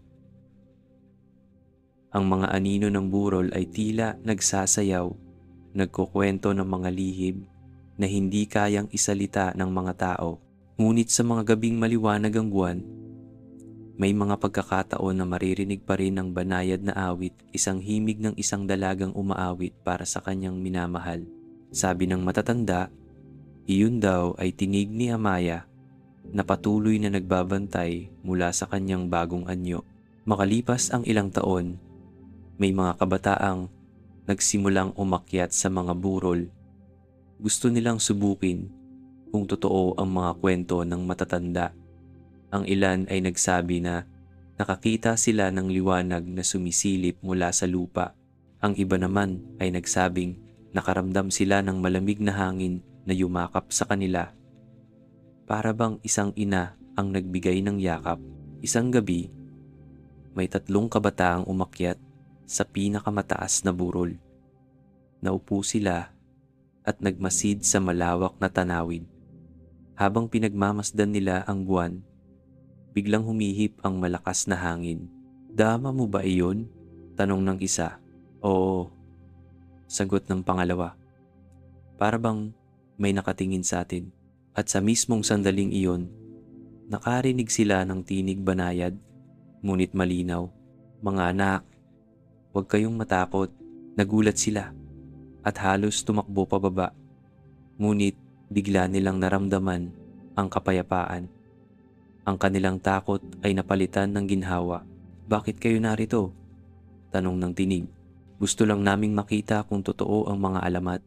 ang mga anino ng burol ay tila nagsasayaw, nagkukwento ng mga lihim na hindi kayang isalita ng mga tao. Ngunit sa mga gabing maliwanag ang buwan, may mga pagkakataon na maririnig pa rin ang banayad na awit, isang himig ng isang dalagang umaawit para sa kanyang minamahal. Sabi ng matatanda, iyon daw ay tinig ni Amaya na patuloy na nagbabantay mula sa kanyang bagong anyo. Makalipas ang ilang taon, may mga kabataang nagsimulang umakyat sa mga burol. Gusto nilang subukin kung totoo ang mga kwento ng matatanda. Ang ilan ay nagsabi na nakakita sila ng liwanag na sumisilip mula sa lupa. Ang iba naman ay nagsabing nakaramdam sila ng malamig na hangin na yumakap sa kanila. Para bang isang ina ang nagbigay ng yakap. Isang gabi, may 3 kabataang umakyat sa pinakamataas na burol. Naupo sila at nagmasid sa malawak na tanawin. Habang pinagmamasdan nila ang buwan, biglang humihip ang malakas na hangin. "Dama mo ba iyon?" tanong ng isa. "Oo," sagot ng pangalawa. Para bang may nakatingin sa atin. At sa mismong sandaling iyon, nakarinig sila ng tinig banayad, ngunit malinaw. "Mga anak, huwag kayong matakot." Nagulat sila at halos tumakbo pababa. Ngunit bigla nilang naramdaman ang kapayapaan. Ang kanilang takot ay napalitan ng ginhawa. "Bakit kayo narito?" tanong ng tinig. "Gusto lang naming makita kung totoo ang mga alamat,"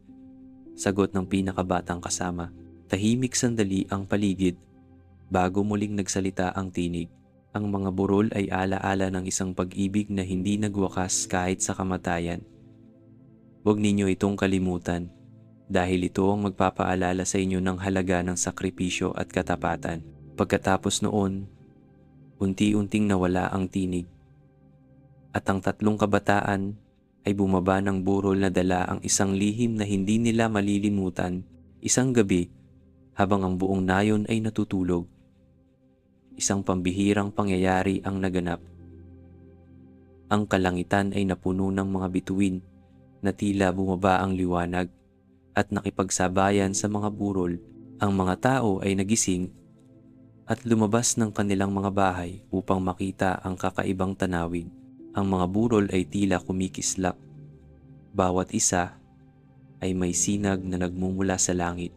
sagot ng pinakabatang kasama. Tahimik sandali ang paligid bago muling nagsalita ang tinig. Ang mga burol ay alaala ng isang pag-ibig na hindi nagwakas kahit sa kamatayan. Huwag ninyo itong kalimutan dahil ito ang magpapaalala sa inyo ng halaga ng sakripisyo at katapatan. Pagkatapos noon, unti-unting nawala ang tinig at ang 3 kabataan ay bumaba ng burol na dala ang isang lihim na hindi nila malilimutan. Isang gabi, habang ang buong nayon ay natutulog, isang pambihirang pangyayari ang naganap. Ang kalangitan ay napuno ng mga bituin na tila bumaba ang liwanag at nakipagsabayan sa mga burol. Ang mga tao ay nagising at lumabas ng kanilang mga bahay upang makita ang kakaibang tanawin. Ang mga burol ay tila kumikislap. Bawat isa ay may sinag na nagmumula sa langit.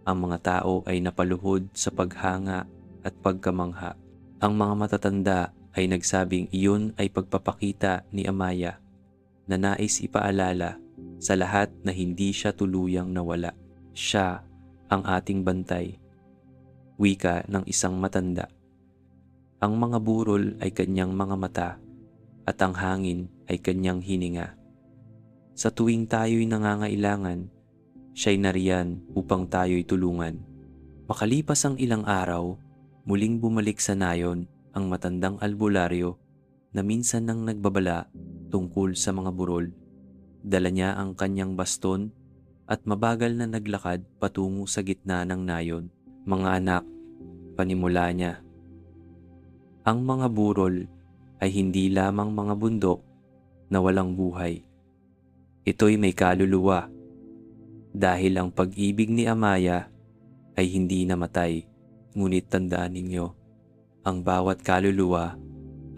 Ang mga tao ay napaluhod sa paghanga at pagkamangha. Ang mga matatanda ay nagsabing iyon ay pagpapakita ni Amaya na nais ipaalala sa lahat na hindi siya tuluyang nawala. Siya ang ating bantay. Wika ng isang matanda. Ang mga burol ay kanyang mga mata at ang hangin ay kanyang hininga. Sa tuwing tayo'y nangangailangan, siya'y nariyan upang tayo'y tulungan. Makalipas ang ilang araw, muling bumalik sa nayon ang matandang albularyo na minsan nang nagbabala tungkol sa mga burol. Dala niya ang kanyang baston at mabagal na naglakad patungo sa gitna ng nayon. Mga anak, panimula niya. Ang mga burol ay hindi lamang mga bundok na walang buhay. Ito'y may kaluluwa dahil ang pag-ibig ni Amaya ay hindi namatay. Ngunit tandaan ninyo, ang bawat kaluluwa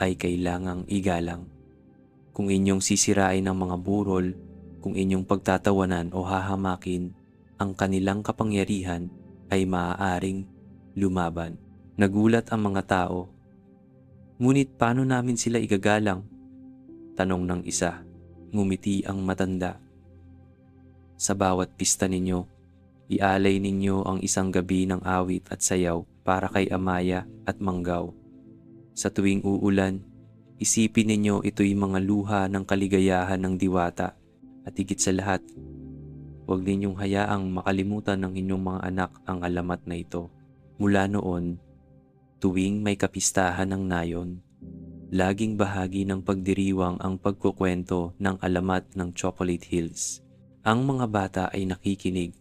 ay kailangang igalang. Kung inyong sisirain ang mga burol, kung inyong pagtatawanan o hahamakin, ang kanilang kapangyarihan ay maaaring lumaban. Nagulat ang mga tao. Ngunit paano namin sila igagalang? Tanong ng isa. Ngumiti ang matanda. Sa bawat pista ninyo, ialay ninyo ang isang gabi ng awit at sayaw para kay Amaya at Manggaw. Sa tuwing uulan, isipin ninyo ito'y mga luha ng kaligayahan ng diwata at higit sa lahat, huwag ninyong hayaang makalimutan ng inyong mga anak ang alamat na ito. Mula noon, tuwing may kapistahan ng nayon, laging bahagi ng pagdiriwang ang pagkukwento ng alamat ng Chocolate Hills. Ang mga bata ay nakikinig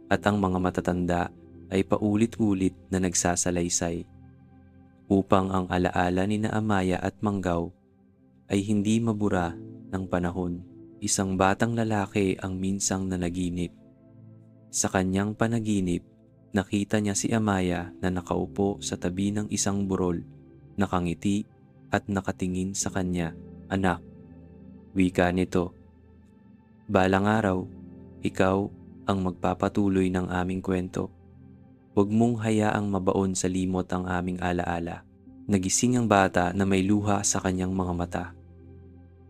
at ang mga matatanda ay paulit-ulit na nagsasalaysay upang ang alaala ni na Amaya at Manggaw ay hindi mabura ng panahon. Isang batang lalaki ang minsang nanaginip. Sa kanyang panaginip, nakita niya si Amaya na nakaupo sa tabi ng isang burol, nakangiti at nakatingin sa kanya. Anak, wika nito. Balang araw, ikaw ang magpapatuloy ng aming kwento. Huwag mong hayaang mabaon sa limot ang aming alaala. Nagising ang bata na may luha sa kanyang mga mata.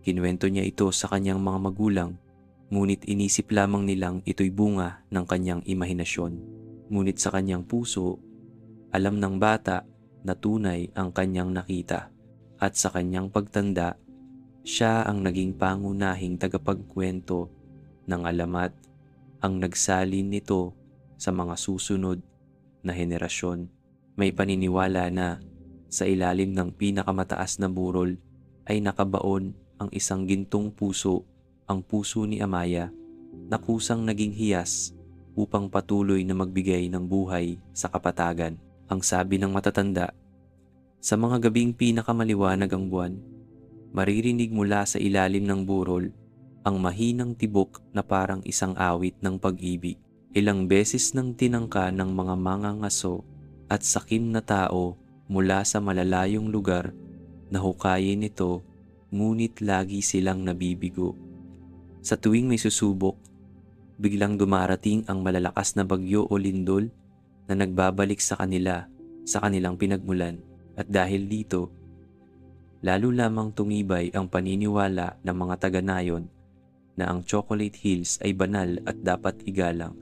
Kinuwento niya ito sa kanyang mga magulang, ngunit inisip lamang nilang ito'y bunga ng kanyang imahinasyon. Ngunit sa kanyang puso, alam ng bata na tunay ang kanyang nakita, at sa kanyang pagtanda, siya ang naging pangunahing tagapagkwento ng alamat, ang nagsalin nito sa mga susunod na henerasyon. May paniniwala na sa ilalim ng pinakamataas na burol ay nakabaon ang isang gintong puso, ang puso ni Amaya, na kusang naging hiyas upang patuloy na magbigay ng buhay sa kapatagan. Ang sabi ng matatanda, sa mga gabing pinakamaliwanag ang buwan, maririnig mula sa ilalim ng burol ang mahinang tibok na parang isang awit ng pag-ibig. Ilang beses nang tinangka ng mga mangangaso at sakim na tao mula sa malalayong lugar na hukayin ito, ngunit lagi silang nabibigo. Sa tuwing may susubok, biglang dumarating ang malalakas na bagyo o lindol na nagbabalik sa kanila sa kanilang pinagmulan. At dahil dito, lalo lamang tumibay ang paniniwala ng mga taga-nayon na ang Chocolate Hills ay banal at dapat igalang.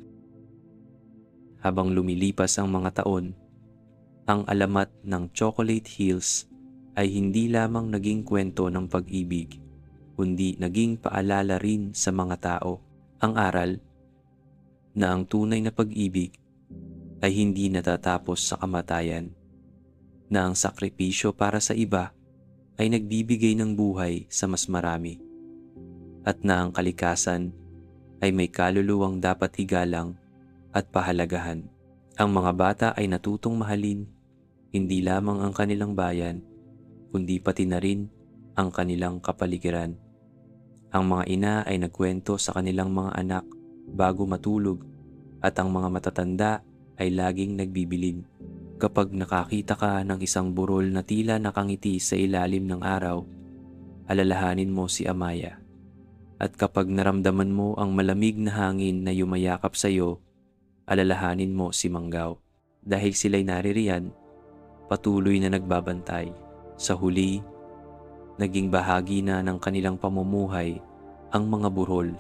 Habang lumilipas ang mga taon, ang alamat ng Chocolate Hills ay hindi lamang naging kwento ng pag-ibig, kundi naging paalala rin sa mga tao. Ang aral na ang tunay na pag-ibig ay hindi natatapos sa kamatayan, na ang sakripisyo para sa iba ay nagbibigay ng buhay sa mas marami, at na ang kalikasan ay may kaluluwang dapat igalang at pahalagahan. Ang mga bata ay natutong mahalin hindi lamang ang kanilang bayan, kundi pati na rin ang kanilang kapaligiran. Ang mga ina ay nagkwento sa kanilang mga anak bago matulog, at ang mga matatanda ay laging nagbibilin. Kapag nakakita ka ng isang burol na tila nakangiti sa ilalim ng araw, alalahanin mo si Amaya. At kapag naramdaman mo ang malamig na hangin na yumayakap sa iyo, alalahanin mo si Manggaw. Dahil sila'y naririyan, patuloy na nagbabantay. Sa huli, naging bahagi na ng kanilang pamumuhay ang mga burol.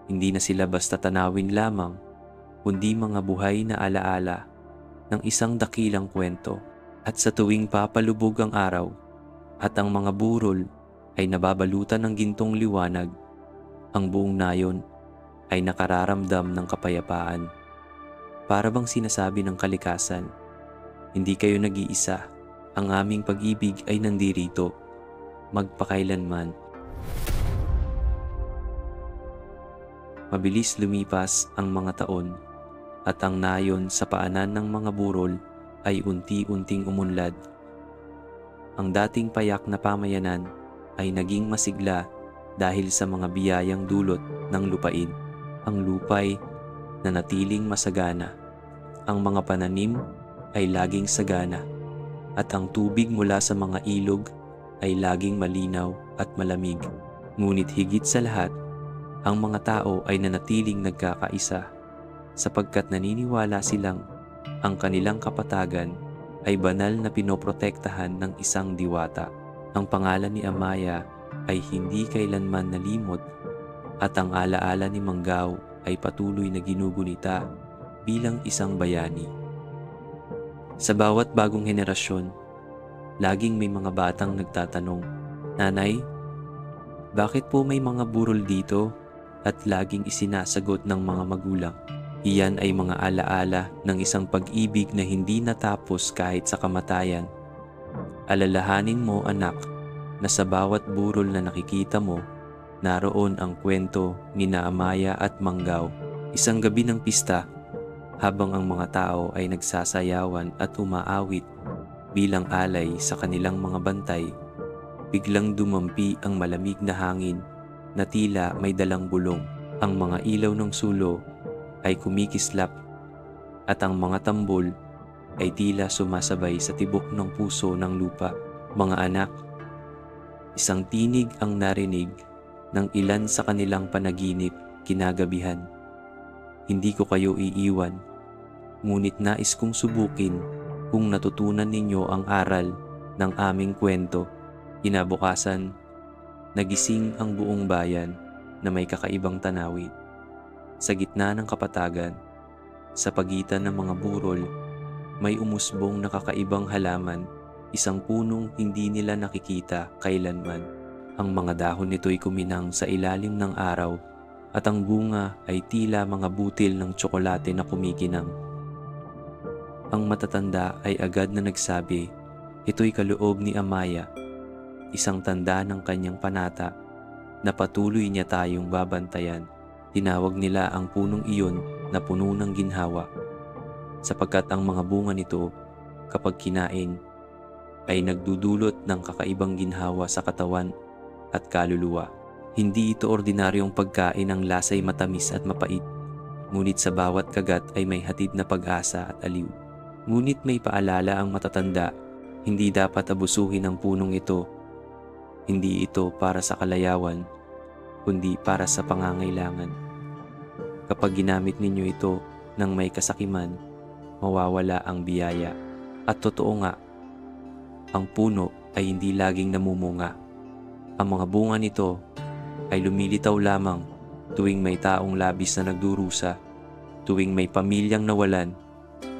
Hindi na sila basta tanawin lamang, kundi mga buhay na alaala ng isang dakilang kwento. At sa tuwing papalubog ang araw at ang mga burol ay nababalutan ng gintong liwanag, ang buong nayon ay nakararamdam ng kapayapaan. Para bang sinasabi ng kalikasan, hindi kayo nag-iisa, ang aming pag-ibig ay nandirito, magpakailanman. Mabilis lumipas ang mga taon at ang nayon sa paanan ng mga burol ay unti-unting umunlad. Ang dating payak na pamayanan ay naging masigla dahil sa mga biyayang dulot ng lupain. Ang lupay na natiling masagana, ang mga pananim ay laging sagana, at ang tubig mula sa mga ilog ay laging malinaw at malamig. Ngunit higit sa lahat, ang mga tao ay nanatiling nagkakaisa sapagkat naniniwala silang ang kanilang kapatagan ay banal na pinoprotektahan ng isang diwata. Ang pangalan ni Amaya ay hindi kailanman nalimot at ang alaala ni Manggao ay patuloy na ginugunita bilang isang bayani. Sa bawat bagong henerasyon, laging may mga batang nagtatanong, "Nanay, bakit po may mga burol dito?" At laging isinasagot ng mga magulang, iyan ay mga alaala ng isang pag-ibig na hindi natapos kahit sa kamatayan. Alalahanin mo, anak, na sa bawat burol na nakikita mo, naroon ang kwento ni Amaya at Manggao. Isang gabi ng pista, habang ang mga tao ay nagsasayawan at umaawit bilang alay sa kanilang mga bantay, biglang dumampi ang malamig na hangin na tila may dalang bulong. Ang mga ilaw ng sulo ay kumikislap at ang mga tambol ay tila sumasabay sa tibok ng puso ng lupa. Mga anak, isang tinig ang narinig ng ilan sa kanilang panaginip kinagabihan. Hindi ko kayo iiwan, ngunit nais kong subukin kung natutunan ninyo ang aral ng aming kwento. Kinabukasan, nagising ang buong bayan na may kakaibang tanawin. Sa gitna ng kapatagan, sa pagitan ng mga burol, may umusbong na kakaibang halaman, isang punong hindi nila nakikita kailanman. Ang mga dahon nito'y kuminang sa ilalim ng araw at ang bunga ay tila mga butil ng tsokolate na kumikinang. Ang matatanda ay agad na nagsabi, "Ito'y kaloob ni Amaya, isang tanda ng kanyang panata na patuloy niya tayong babantayan." Tinawag nila ang punong iyon na puno ng ginhawa, sapagkat ang mga bunga nito, kapag kinain, ay nagdudulot ng kakaibang ginhawa sa katawan at kaluluwa. Hindi ito ordinaryong pagkain, ang lasa'y matamis at mapait, ngunit sa bawat kagat ay may hatid na pag-asa at aliw. Ngunit may paalala ang matatanda, hindi dapat abusuhin ang punong ito. Hindi ito para sa kalayawan, kundi para sa pangangailangan. Kapag ginamit ninyo ito ng may kasakiman, mawawala ang biyaya. At totoo nga, ang puno ay hindi laging namumunga. Ang mga bunga nito ay lumilitaw lamang tuwing may taong labis na nagdurusa, tuwing may pamilyang nawalan,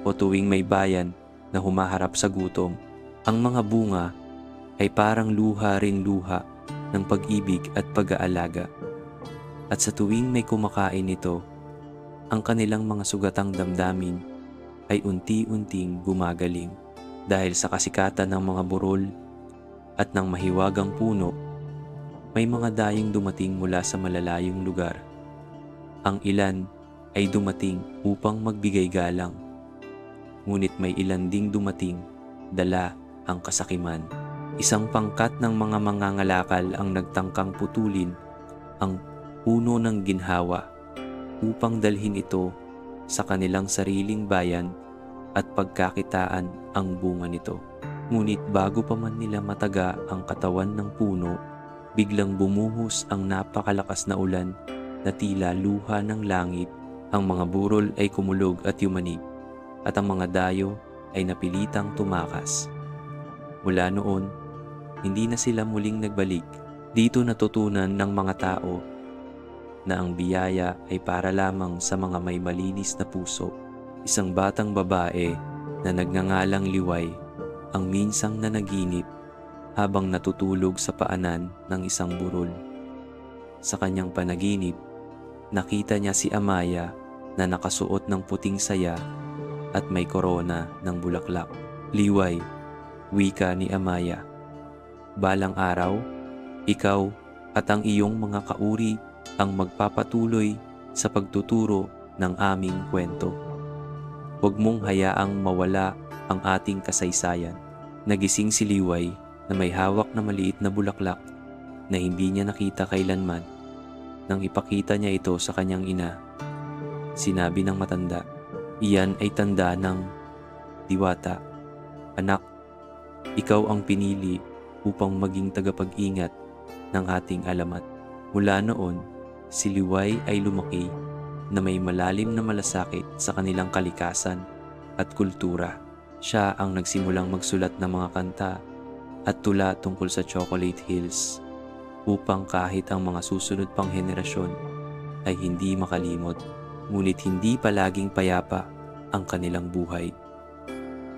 o tuwing may bayan na humaharap sa gutom. Ang mga bunga ay parang luha ring luha ng pag-ibig at pag-aalaga. At sa tuwing may kumakain nito, ang kanilang mga sugatang damdamin ay unti-unting gumagaling. Dahil sa kasikatan ng mga burol at ng mahiwagang puno, may mga dayong dumating mula sa malalayong lugar. Ang ilan ay dumating upang magbigay galang, ngunit may ilan ding dumating dala ang kasakiman. Isang pangkat ng mga mangangalakal ang nagtangkang putulin ang puno ng ginhawa upang dalhin ito sa kanilang sariling bayan at pagkakitaan ang bunga nito. Ngunit bago pa man nila mataga ang katawan ng puno, biglang bumuhos ang napakalakas na ulan na tila luha ng langit. Ang mga burol ay kumulog at yumanig, at ang mga dayo ay napilitang tumakas. Mula noon, hindi na sila muling nagbalik. Dito natutunan ng mga tao na ang biyaya ay para lamang sa mga may malinis na puso. Isang batang babae na nagngangalang Liway ang minsang nanaginip habang natutulog sa paanan ng isang burol. Sa kanyang panaginip, nakita niya si Amaya na nakasuot ng puting saya at may korona ng bulaklak. "Liway," wika ni Amaya, "balang araw, ikaw at ang iyong mga kauri ang magpapatuloy sa pagtuturo ng aming kwento. Huwag mong hayaang mawala ang ating kasaysayan." Nagising si Liway na may hawak na maliit na bulaklak na hindi niya nakita kailanman. Nang ipakita niya ito sa kanyang ina, sinabi ng matanda, "Iyan ay tanda ng diwata. Anak, ikaw ang pinili upang maging tagapag-ingat ng ating alamat." Mula noon, si Liway ay lumaki na may malalim na malasakit sa kanilang kalikasan at kultura. Siya ang nagsimulang magsulat ng mga kanta at tula tungkol sa Chocolate Hills upang kahit ang mga susunod pang henerasyon ay hindi makalimot. Ngunit hindi palaging payapa ang kanilang buhay.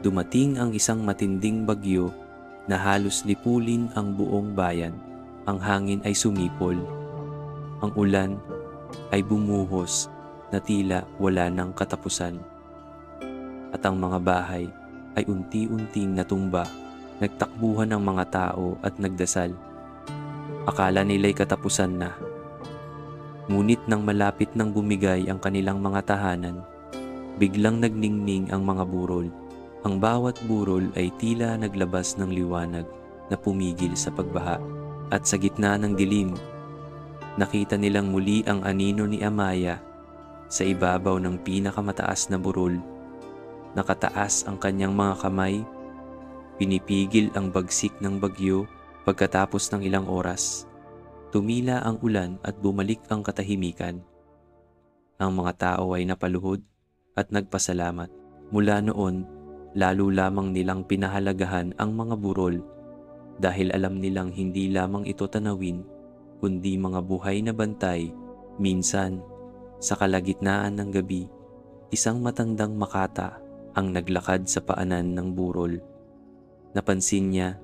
Dumating ang isang matinding bagyo na halos lipulin ang buong bayan. Ang hangin ay sumipol. Ang ulan ay bumuhos na tila wala ng katapusan. At ang mga bahay ay unti-unting natumba. Nagtakbuhan ang mga tao at nagdasal. Akala nila'y katapusan na. Ngunit nang malapit nang bumigay ang kanilang mga tahanan, biglang nagningning ang mga burol. Ang bawat burol ay tila naglabas ng liwanag na pumigil sa pagbaha. At sa gitna ng dilim, nakita nilang muli ang anino ni Amaya sa ibabaw ng pinakamataas na burol. Nakataas ang kanyang mga kamay, pinipigil ang bagsik ng bagyo. Pagkatapos ng ilang oras, tumila ang ulan at bumalik ang katahimikan. Ang mga tao ay napaluhod at nagpasalamat. Mula noon, lalo lamang nilang pinahalagahan ang mga burol dahil alam nilang hindi lamang ito tanawin, kundi mga buhay na bantay. Minsan, sa kalagitnaan ng gabi, isang matandang makata ang naglakad sa paanan ng burol. Napansin niya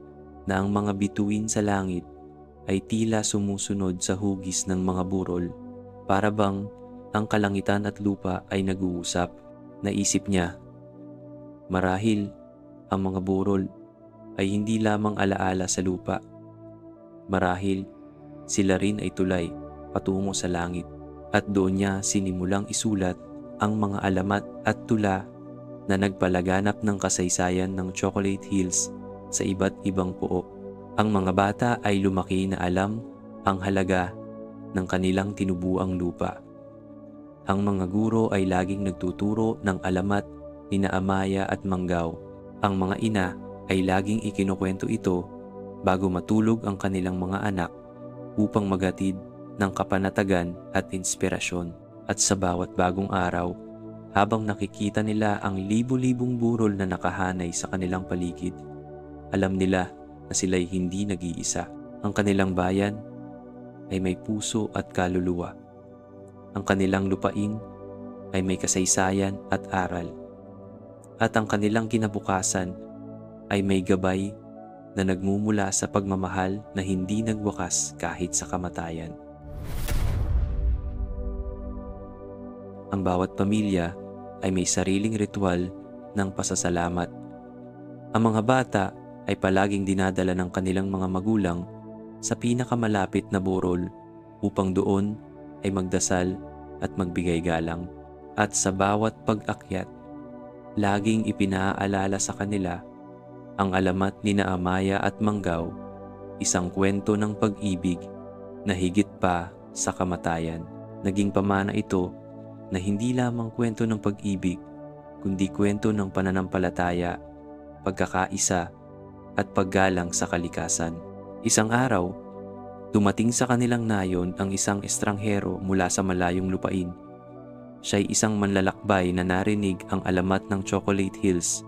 na ang mga bituin sa langit ay tila sumusunod sa hugis ng mga burol. Para bang ang kalangitan at lupa ay nag-uusap. Naisip niya, marahil ang mga burol ay hindi lamang alaala sa lupa. Marahil sila rin ay tulay patungo sa langit. At doon niya sinimulang isulat ang mga alamat at tula na nagpalaganap ng kasaysayan ng Chocolate Hills sa iba't ibang puo. Ang mga bata ay lumaki na alam ang halaga ng kanilang tinubuang lupa. Ang mga guro ay laging nagtuturo ng alamat nina Amaya at Manggao. Ang mga ina ay laging ikinukwento ito bago matulog ang kanilang mga anak upang maghatid ng kapanatagan at inspirasyon. At sa bawat bagong araw, habang nakikita nila ang libu-libong burol na nakahanay sa kanilang paligid, alam nila na sila'y hindi nag-iisa. Ang kanilang bayan ay may puso at kaluluwa. Ang kanilang lupain ay may kasaysayan at aral. At ang kanilang kinabukasan ay may gabay na nagmumula sa pagmamahal na hindi nagwakas kahit sa kamatayan. Ang bawat pamilya ay may sariling ritual ng pasasalamat. Ang mga bata ay palaging dinadala ng kanilang mga magulang sa pinakamalapit na burol upang doon ay magdasal at magbigay galang. At sa bawat pag-akyat, laging ipinaalala sa kanila ang alamat nina Amaya at Manggao, isang kwento ng pag-ibig na higit pa sa kamatayan. Naging pamana ito na hindi lamang kwento ng pag-ibig, kundi kwento ng pananampalataya, pagkakaisa, at paggalang sa kalikasan. Isang araw, dumating sa kanilang nayon ang isang estranghero mula sa malayong lupain. Siya'y isang manlalakbay na narinig ang alamat ng Chocolate Hills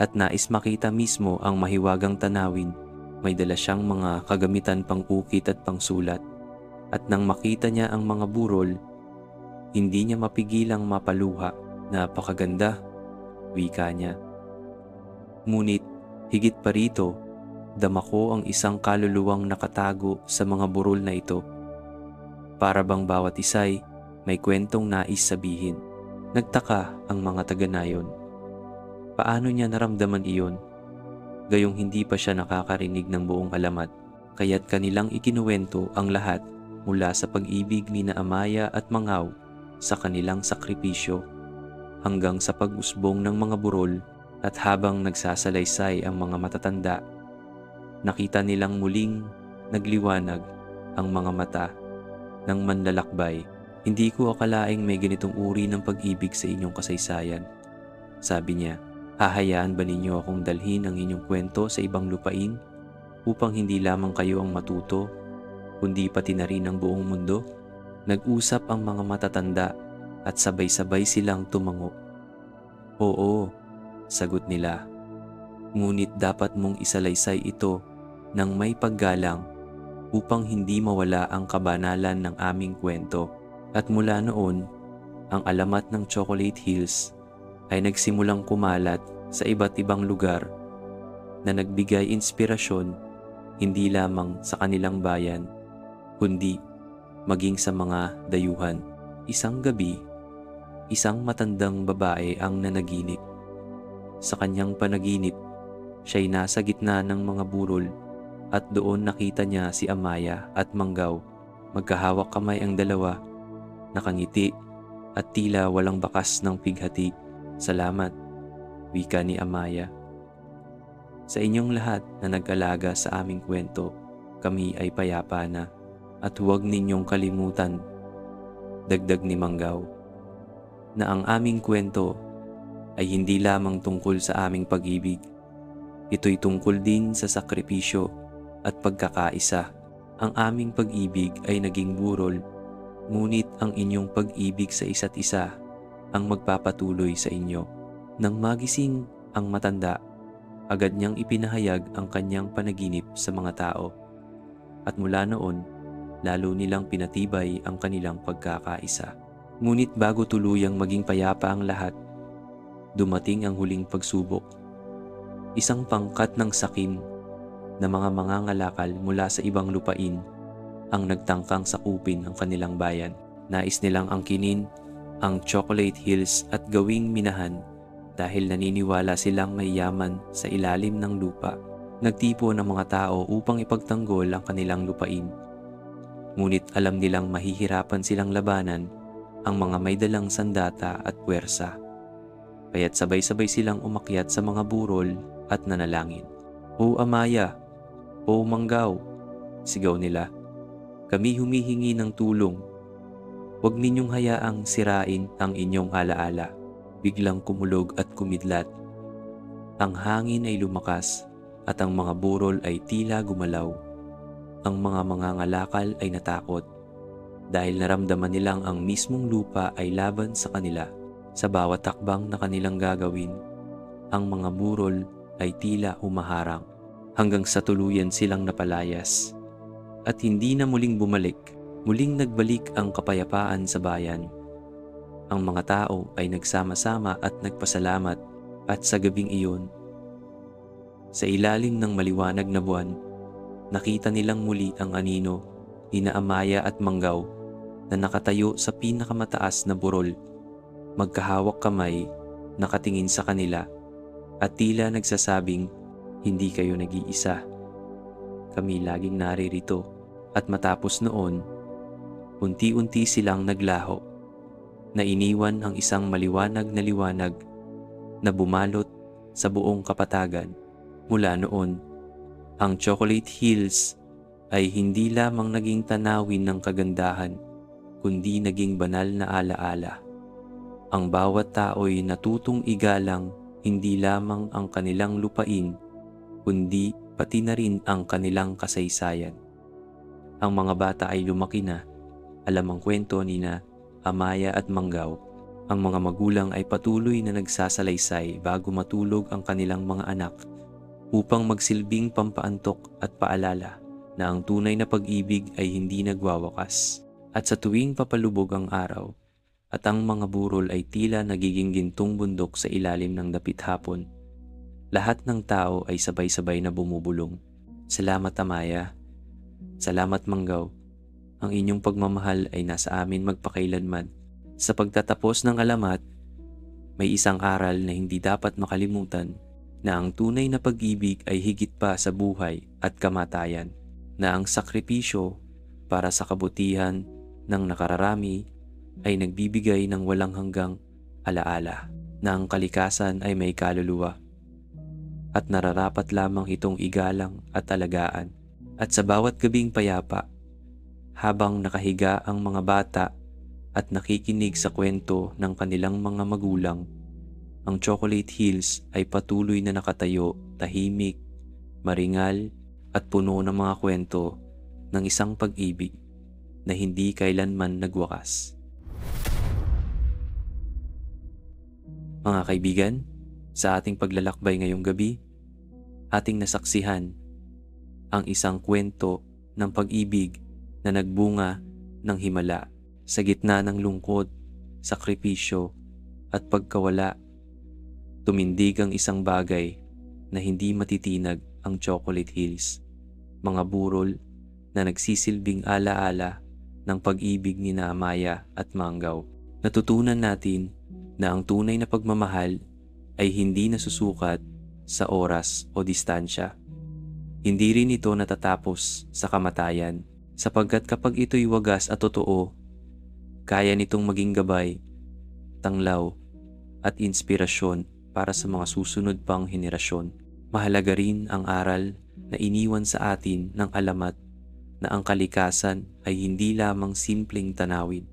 at nais makita mismo ang mahiwagang tanawin. May dala siyang mga kagamitan pang-ukit at pangsulat. At nang makita niya ang mga burol, hindi niya mapigilang mapaluha. "Napakaganda," wika niya. Ngunit Higit pa rito, dama ko ang isang kaluluwang nakatago sa mga burol na ito. Para bang bawat isa'y may kwentong nais sabihin. Nagtaka ang mga taga-nayon. Paano niya naramdaman iyon? Gayong hindi pa siya nakakarinig ng buong alamat, kaya't kanilang ikinuwento ang lahat mula sa pag-ibig ni na Amaya at Mangaw sa kanilang sakripisyo hanggang sa pag-usbong ng mga burol. At habang nagsasalaysay ang mga matatanda, nakita nilang muling nagliwanag ang mga mata ng manlalakbay. Hindi ko akalaing may ganitong uri ng pag-ibig sa inyong kasaysayan. Sabi niya, hahayaan ba ninyo akong dalhin ang inyong kwento sa ibang lupain upang hindi lamang kayo ang matuto, kundi pati na rin ang buong mundo? Nag-usap ang mga matatanda at sabay-sabay silang tumango. Oo, sagot nila. Ngunit dapat mong isalaysay ito ng may paggalang upang hindi mawala ang kabanalan ng aming kwento. At mula noon, ang alamat ng Chocolate Hills ay nagsimulang kumalat sa iba't ibang lugar na nagbigay inspirasyon hindi lamang sa kanilang bayan, kundi maging sa mga dayuhan. Isang gabi, isang matandang babae ang nanaginip. Sa kanyang panaginip, siya'y nasa gitna ng mga burol at doon nakita niya si Amaya at Mangaw. Magkahawak kamay ang dalawa, nakangiti at tila walang bakas ng pighati. Salamat, wika ni Amaya. Sa inyong lahat na nag-alaga sa aming kwento, kami ay payapa na at huwag ninyong kalimutan, dagdag ni Mangaw, na ang aming kwento ay hindi lamang tungkol sa aming pag-ibig. Ito'y tungkol din sa sakripisyo at pagkakaisa. Ang aming pag-ibig ay naging burol, ngunit ang inyong pag-ibig sa isa't isa ang magpapatuloy sa inyo. Nang magising ang matanda, agad niyang ipinahayag ang kanyang panaginip sa mga tao. At mula noon, lalo nilang pinatibay ang kanilang pagkakaisa. Ngunit bago tuluyang maging payapa ang lahat, dumating ang huling pagsubok. Isang pangkat ng sakim na mga mangangalakal mula sa ibang lupain ang nagtangkang sakupin ang kanilang bayan. Nais nilang angkinin ang Chocolate Hills at gawing minahan dahil naniniwala silang may yaman sa ilalim ng lupa. Nagtipo ng mga tao upang ipagtanggol ang kanilang lupain. Ngunit alam nilang mahihirapan silang labanan ang mga may dalang sandata at puwersa. Kaya't sabay-sabay silang umakyat sa mga burol at nanalangin. O Amaya, o Mangaw, sigaw nila, kami humihingi ng tulong. Huwag ninyong hayaang sirain ang inyong alaala. Biglang kumulog at kumidlat. Ang hangin ay lumakas at ang mga burol ay tila gumalaw. Ang mga mangangalakal ay natakot dahil naramdaman nilang ang mismong lupa ay laban sa kanila. Sa bawat takbang na kanilang gagawin, ang mga burol ay tila humaharang hanggang sa tuluyan silang napalayas. At hindi na muling bumalik, muling nagbalik ang kapayapaan sa bayan. Ang mga tao ay nagsama-sama at nagpasalamat at sa gabing iyon, sa ilalim ng maliwanag na buwan, nakita nilang muli ang anino ni na Amaya at Mangaw na nakatayo sa pinakamataas na burol. Magkahawak kamay, nakatingin sa kanila at tila nagsasabing, hindi kayo nag-iisa. Kami laging naririto. At matapos noon, unti-unti silang naglaho na iniwan ang isang maliwanag na liwanag na bumalot sa buong kapatagan. Mula noon, ang Chocolate Hills ay hindi lamang naging tanawin ng kagandahan, kundi naging banal na alaala. Ang bawat tao'y natutong igalang hindi lamang ang kanilang lupain, kundi pati na rin ang kanilang kasaysayan. Ang mga bata ay lumaki na, alam ang kwento ni na Amaya at Mangaw. Ang mga magulang ay patuloy na nagsasalaysay bago matulog ang kanilang mga anak upang magsilbing pampaantok at paalala na ang tunay na pag-ibig ay hindi nagwawakas. At sa tuwing papalubog ang araw at ang mga burol ay tila nagiging gintong bundok sa ilalim ng dapit hapon, Lahat ng tao ay sabay-sabay na bumubulong. Salamat Amaya. Salamat Manggaw. Ang inyong pagmamahal ay nasa amin magpakailanman. Sa pagtatapos ng alamat, may isang aral na hindi dapat makalimutan, na ang tunay na pag-ibig ay higit pa sa buhay at kamatayan, na ang sakripisyo para sa kabutihan ng nakararami ay nagbibigay ng walang hanggang alaala, na ang kalikasan ay may kaluluwa at nararapat lamang itong igalang at alagaan. At sa bawat gabing payapa, habang nakahiga ang mga bata at nakikinig sa kwento ng kanilang mga magulang, ang Chocolate Hills ay patuloy na nakatayo, tahimik, maringal at puno ng mga kwento ng isang pag-ibig na hindi kailanman nagwakas. Mga kaibigan, sa ating paglalakbay ngayong gabi, ating nasaksihan ang isang kwento ng pag-ibig na nagbunga ng himala sa gitna ng lungkot, sakripisyo at pagkawala. Tumindig ang isang bagay na hindi matitinag, ang Chocolate Hills, mga burol na nagsisilbing alaala ng pag-ibig ni Amaya at Manggaw. Natutunan natin na ang tunay na pagmamahal ay hindi nasusukat sa oras o distansya. Hindi rin ito natatapos sa kamatayan, sapagkat kapag ito'y wagas at totoo, kaya nitong maging gabay, tanglaw at inspirasyon para sa mga susunod pang henerasyon. Mahalaga rin ang aral na iniwan sa atin ng alamat na ang kalikasan ay hindi lamang simpleng tanawin.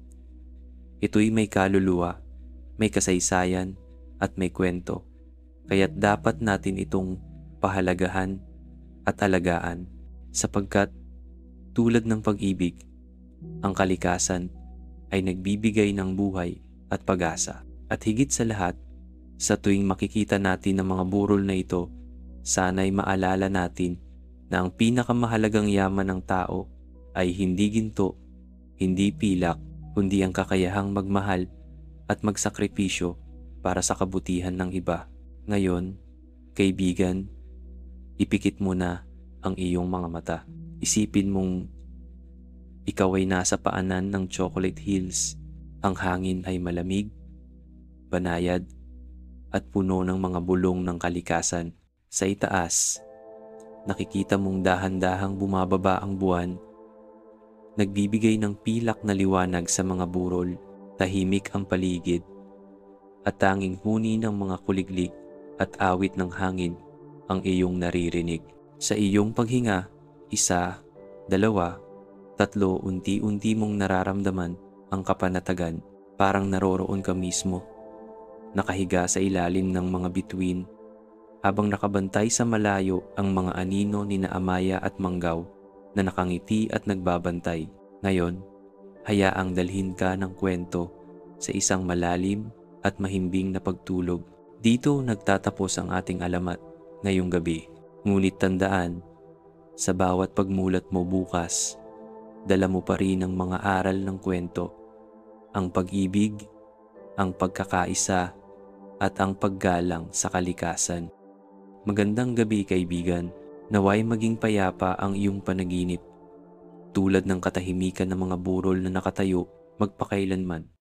Ito'y may kaluluwa, may kasaysayan at may kwento, kaya't dapat natin itong pahalagahan at alagaan, sapagkat tulad ng pag-ibig, ang kalikasan ay nagbibigay ng buhay at pag-asa. At higit sa lahat, sa tuwing makikita natin ang mga burol na ito, sana'y maalala natin na ang pinakamahalagang yaman ng tao ay hindi ginto, hindi pilak, kundi ang kakayahang magmahal at magsakripisyo para sa kabutihan ng iba. Ngayon, kaibigan, ipikit mo na ang iyong mga mata. Isipin mong ikaw ay nasa paanan ng Chocolate Hills. Ang hangin ay malamig, banayad, at puno ng mga bulong ng kalikasan. Sa itaas, nakikita mong dahan-dahang bumababa ang buwan, nagbibigay ng pilak na liwanag sa mga burol. Tahimik ang paligid, at tanging huni ng mga kuliglig at awit ng hangin ang iyong naririnig. Sa iyong paghinga, 1, 2, 3, unti-unti mong nararamdaman ang kapanatagan. Parang naroroon ka mismo, nakahiga sa ilalim ng mga bituin, habang nakabantay sa malayo ang mga anino ni Amaya at Manggaw na nakangiti at nagbabantay. Ngayon, hayaang dalhin ka ng kwento sa isang malalim at mahimbing na pagtulog. Dito nagtatapos ang ating alamat ngayong gabi. Ngunit tandaan, sa bawat pagmulat mo bukas, dala mo pa rin ang mga aral ng kwento, ang pag-ibig, ang pagkakaisa, at ang paggalang sa kalikasan. Magandang gabi kaibigan, naway maging payapa ang iyong panaginip, tulad ng katahimikan ng mga burol na nakatayo magpakailanman.